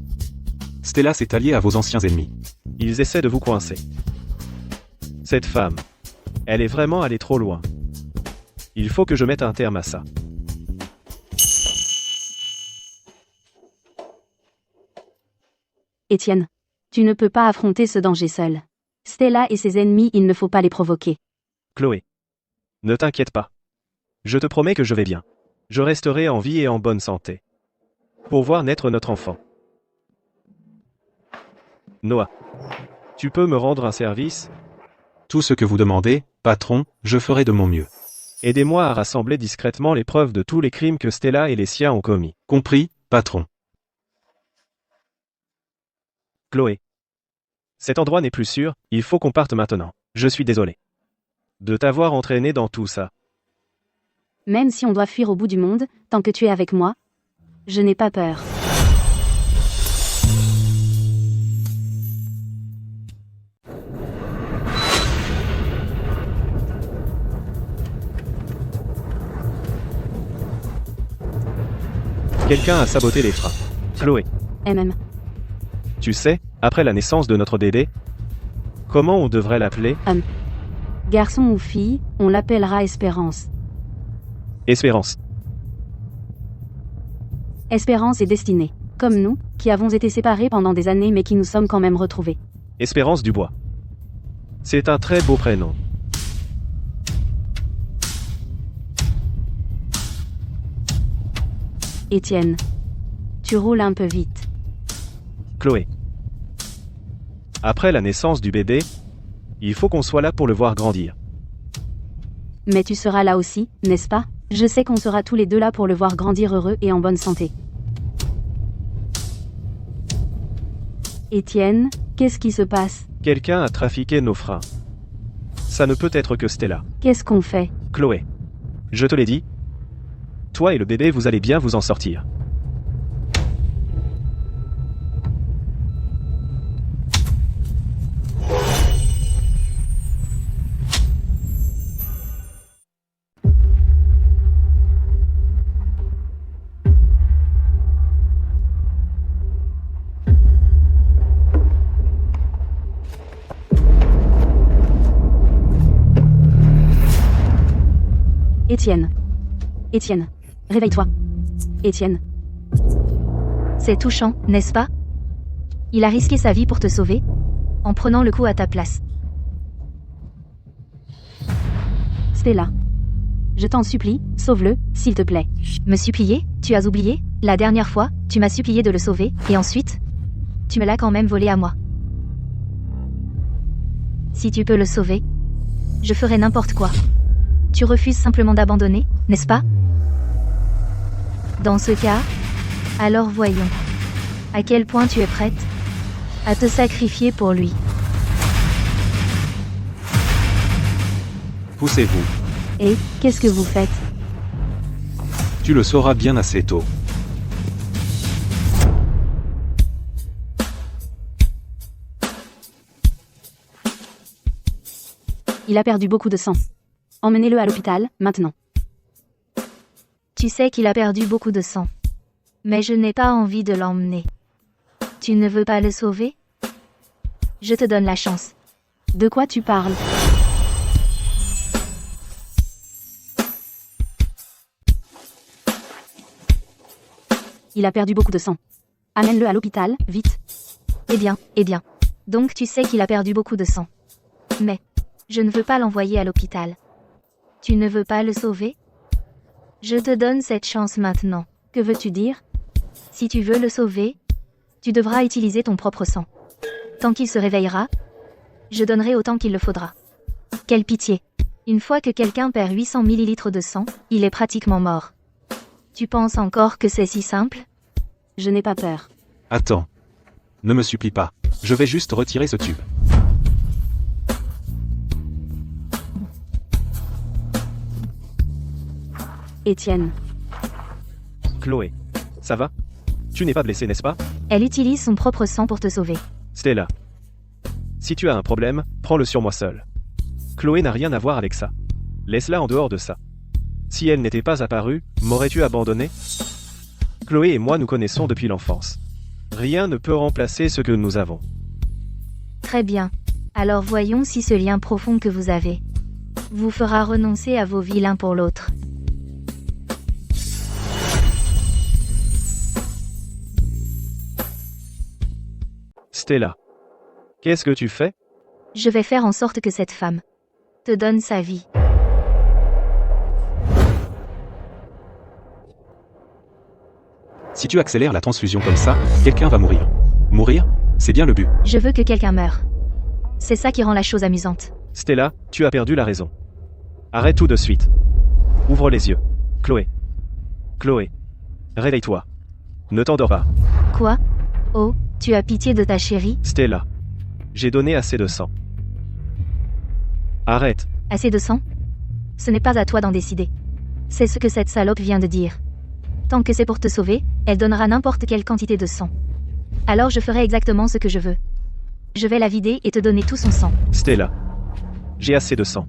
Speaker 4: Stella s'est alliée à vos anciens ennemis.
Speaker 2: Ils essaient de vous coincer. Cette femme. Elle est vraiment allée trop loin. Il faut que je mette un terme à ça.
Speaker 3: Étienne. Tu ne peux pas affronter ce danger seul. Stella et ses ennemis, il ne faut pas les provoquer.
Speaker 2: Chloé. Ne t'inquiète pas. Je te promets que je vais bien. Je resterai en vie et en bonne santé. Pour voir naître notre enfant. Noah. Tu peux me rendre un service?
Speaker 4: Tout ce que vous demandez, patron, je ferai de mon mieux.
Speaker 2: Aidez-moi à rassembler discrètement les preuves de tous les crimes que Stella et les siens ont commis.
Speaker 4: Compris, patron.
Speaker 2: Chloé. Cet endroit n'est plus sûr, il faut qu'on parte maintenant. Je suis désolé de t'avoir entraîné dans tout ça.
Speaker 3: Même si on doit fuir au bout du monde, tant que tu es avec moi, je n'ai pas peur.
Speaker 2: Quelqu'un a saboté les freins. Chloé,
Speaker 3: Tu
Speaker 2: sais, après la naissance de notre bébé, comment on devrait l'appeler?
Speaker 3: Garçon ou fille, on l'appellera Espérance.
Speaker 2: Espérance.
Speaker 3: Espérance est destinée. Comme nous, qui avons été séparés pendant des années mais qui nous sommes quand même retrouvés.
Speaker 2: Espérance Dubois. C'est un très beau prénom.
Speaker 3: Étienne. Tu roules un peu vite.
Speaker 2: Chloé. Après la naissance du bébé, il faut qu'on soit là pour le voir grandir.
Speaker 3: Mais tu seras là aussi, n'est-ce pas? Je sais qu'on sera tous les deux là pour le voir grandir heureux et en bonne santé. Étienne, qu'est-ce qui se passe?
Speaker 2: Quelqu'un a trafiqué nos freins. Ça ne peut être que Stella.
Speaker 3: Qu'est-ce qu'on fait?
Speaker 2: Chloé. Je te l'ai dit. Toi et le bébé, vous allez bien vous en sortir.
Speaker 3: Étienne. Étienne. Réveille-toi. Étienne.
Speaker 1: C'est touchant, n'est-ce pas? Il a risqué sa vie pour te sauver, en prenant le coup à ta place.
Speaker 3: Stella. Je t'en supplie, sauve-le, s'il te plaît.
Speaker 1: Me supplier? Tu as oublié? La dernière fois, tu m'as supplié de le sauver, et ensuite, tu me l'as quand même volé à moi. Si tu peux le sauver, je ferai n'importe quoi. Tu refuses simplement d'abandonner, n'est-ce pas? Dans ce cas, alors voyons. À quel point tu es prête à te sacrifier pour lui.
Speaker 4: Poussez-vous.
Speaker 3: Et, qu'est-ce que vous faites?
Speaker 4: Tu le sauras bien assez tôt.
Speaker 3: Il a perdu beaucoup de sang. Emmenez-le à l'hôpital, maintenant.
Speaker 1: Tu sais qu'il a perdu beaucoup de sang. Mais je n'ai pas envie de l'emmener. Tu ne veux pas le sauver? Je te donne la chance.
Speaker 3: De quoi tu parles? Il a perdu beaucoup de sang. Amène-le à l'hôpital, vite.
Speaker 1: Eh bien. Donc tu sais qu'il a perdu beaucoup de sang. Mais, je ne veux pas l'envoyer à l'hôpital. Tu ne veux pas le sauver? Je te donne cette chance maintenant.
Speaker 3: Que veux-tu dire?
Speaker 1: Si tu veux le sauver, tu devras utiliser ton propre sang. Tant qu'il se réveillera, je donnerai autant qu'il le faudra. Quelle pitié. Une fois que quelqu'un perd 800 ml de sang, il est pratiquement mort. Tu penses encore que c'est si simple?
Speaker 3: Je n'ai pas peur.
Speaker 4: Attends. Ne me supplie pas. Je vais juste retirer ce tube.
Speaker 3: Étienne.
Speaker 2: Chloé. Ça va? Tu n'es pas blessée, n'est-ce pas?
Speaker 1: Elle utilise son propre sang pour te sauver.
Speaker 2: Stella. Si tu as un problème, prends-le sur moi seul. Chloé n'a rien à voir avec ça. Laisse-la en dehors de ça. Si elle n'était pas apparue, m'aurais-tu abandonné? Chloé et moi nous connaissons depuis l'enfance. Rien ne peut remplacer ce que nous avons.
Speaker 1: Très bien. Alors voyons si ce lien profond que vous avez vous fera renoncer à vos vies l'un pour l'autre.
Speaker 2: Stella. Qu'est-ce que tu fais?
Speaker 1: Je vais faire en sorte que cette femme te donne sa vie.
Speaker 4: Si tu accélères la transfusion comme ça, quelqu'un va mourir. Mourir? C'est bien le but.
Speaker 1: Je veux que quelqu'un meure. C'est ça qui rend la chose amusante.
Speaker 2: Stella, tu as perdu la raison. Arrête tout de suite. Ouvre les yeux. Chloé. Chloé. Réveille-toi. Ne t'endors pas.
Speaker 1: Quoi? Oh, tu as pitié de ta chérie?
Speaker 2: Stella. J'ai donné assez de sang. Arrête.
Speaker 1: Assez de sang? Ce n'est pas à toi d'en décider. C'est ce que cette salope vient de dire. Tant que c'est pour te sauver, elle donnera n'importe quelle quantité de sang. Alors je ferai exactement ce que je veux. Je vais la vider et te donner tout son sang.
Speaker 2: Stella. J'ai assez de sang.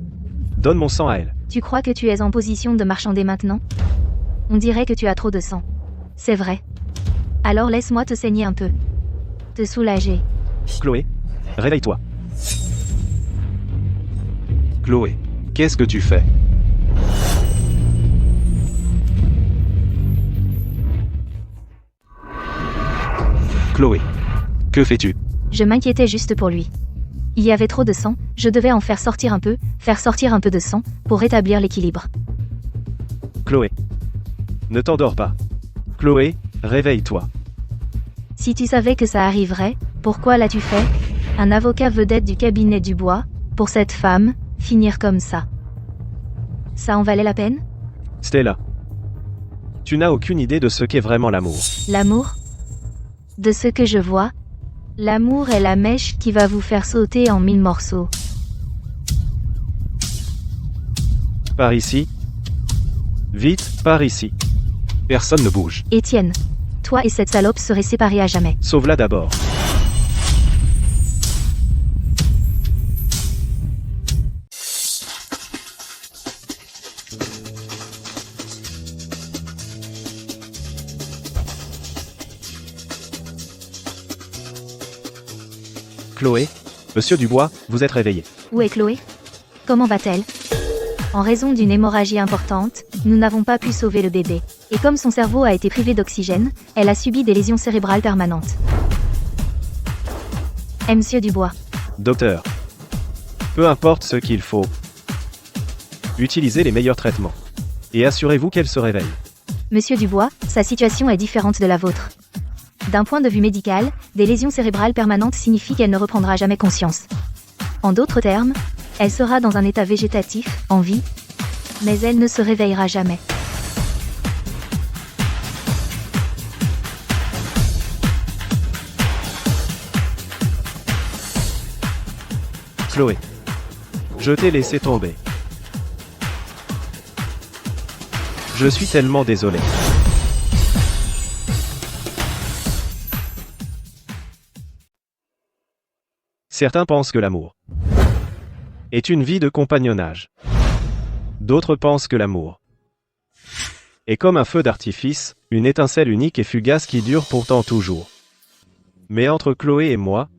Speaker 2: Donne mon sang à elle.
Speaker 1: Tu crois que tu es en position de marchander maintenant? On dirait que tu as trop de sang. C'est vrai. Alors laisse-moi te saigner un peu. Te soulager.
Speaker 2: Chloé, réveille-toi.
Speaker 4: Chloé, qu'est-ce que tu fais? Chloé, que fais-tu?
Speaker 1: Je m'inquiétais juste pour lui. Il y avait trop de sang, je devais en faire sortir un peu de sang, pour rétablir l'équilibre.
Speaker 2: Chloé. Ne t'endors pas. Chloé, réveille-toi.
Speaker 1: Si tu savais que ça arriverait, pourquoi l'as-tu fait? Un avocat vedette du cabinet Dubois, pour cette femme, finir comme ça. Ça en valait la peine?
Speaker 2: Stella. Tu n'as aucune idée de ce qu'est vraiment l'amour.
Speaker 1: L'amour? De ce que je vois, l'amour est la mèche qui va vous faire sauter en 1000 morceaux.
Speaker 2: Par ici. Vite, par ici.
Speaker 4: Personne ne bouge.
Speaker 1: Étienne, toi et cette salope serez séparés à jamais.
Speaker 2: Sauve-la d'abord. Chloé, Monsieur Dubois, vous êtes réveillé.
Speaker 1: Où est Chloé? Comment va-t-elle? En raison d'une hémorragie importante, nous n'avons pas pu sauver le bébé. Et comme son cerveau a été privé d'oxygène, elle a subi des lésions cérébrales permanentes. Monsieur Dubois.
Speaker 2: Docteur. Peu importe ce qu'il faut. Utilisez les meilleurs traitements. Et assurez-vous qu'elle se réveille.
Speaker 1: Monsieur Dubois, sa situation est différente de la vôtre. D'un point de vue médical, des lésions cérébrales permanentes signifient qu'elle ne reprendra jamais conscience. En d'autres termes, elle sera dans un état végétatif, en vie, mais elle ne se réveillera jamais.
Speaker 2: Chloé. Je t'ai laissé tomber. Je suis tellement désolé. Certains pensent que l'amour est une vie de compagnonnage. D'autres pensent que l'amour est comme un feu d'artifice, une étincelle unique et fugace qui dure pourtant toujours. Mais entre Chloé et moi,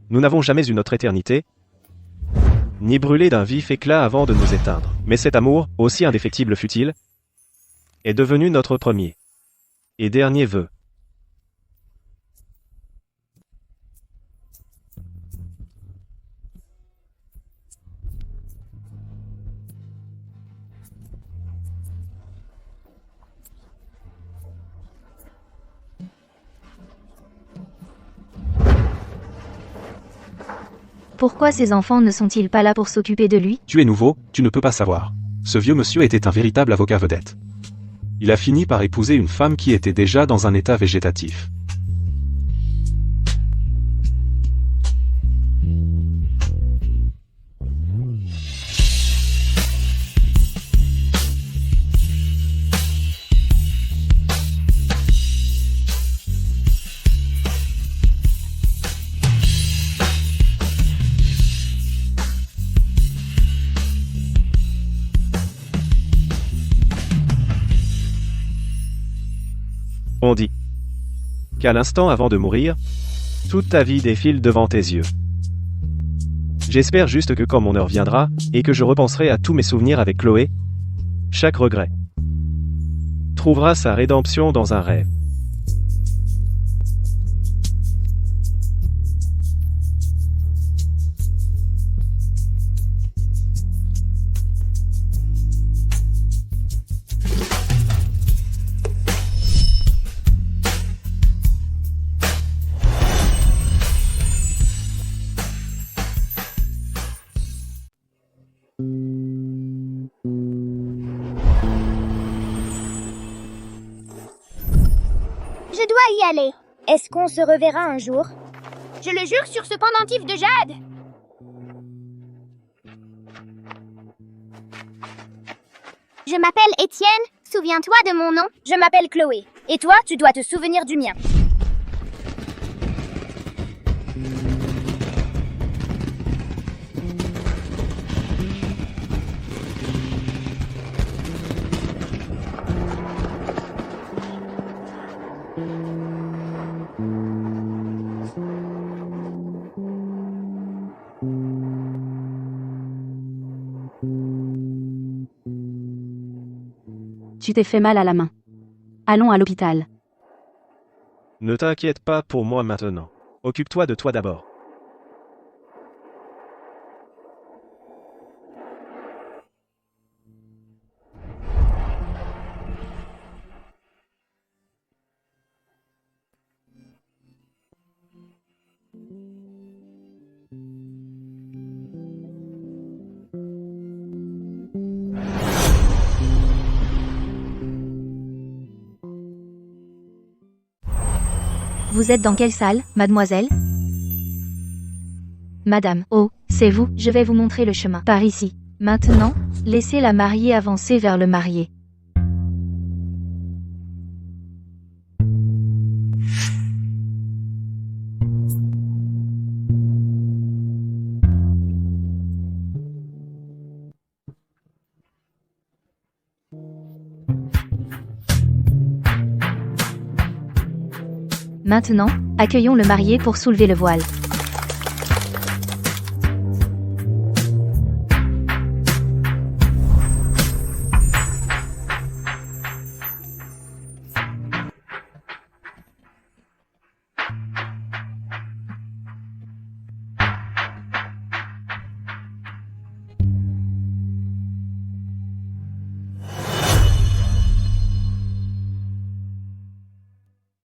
Speaker 2: nous n'avons jamais eu notre éternité, ni brûlé d'un vif éclat avant de nous éteindre. Mais cet amour, aussi indéfectible fut-il, est devenu notre premier et dernier vœu.
Speaker 1: Pourquoi ces enfants ne sont-ils pas là pour s'occuper de lui?
Speaker 4: Tu es nouveau, tu ne peux pas savoir. Ce vieux monsieur était un véritable avocat vedette. Il a fini par épouser une femme qui était déjà dans un état végétatif.
Speaker 2: On dit qu'à l'instant avant de mourir, toute ta vie défile devant tes yeux. J'espère juste que quand mon heure viendra, et que je repenserai à tous mes souvenirs avec Chloé, chaque regret trouvera sa rédemption dans un rêve.
Speaker 6: Je dois y aller. Est-ce qu'on se reverra un jour? Je le jure sur ce pendentif de jade. Je m'appelle Étienne, souviens-toi de mon nom. Je m'appelle Chloé. Et toi, tu dois te souvenir du mien.
Speaker 3: Tu t'es fait mal à la main. Allons à l'hôpital.
Speaker 2: Ne t'inquiète pas pour moi maintenant. Occupe-toi de toi d'abord.
Speaker 1: Vous êtes dans quelle salle, mademoiselle? Madame, oh, c'est vous, je vais vous montrer le chemin. Par ici. Maintenant, laissez la mariée avancer vers le marié. Maintenant, accueillons le marié pour soulever le voile.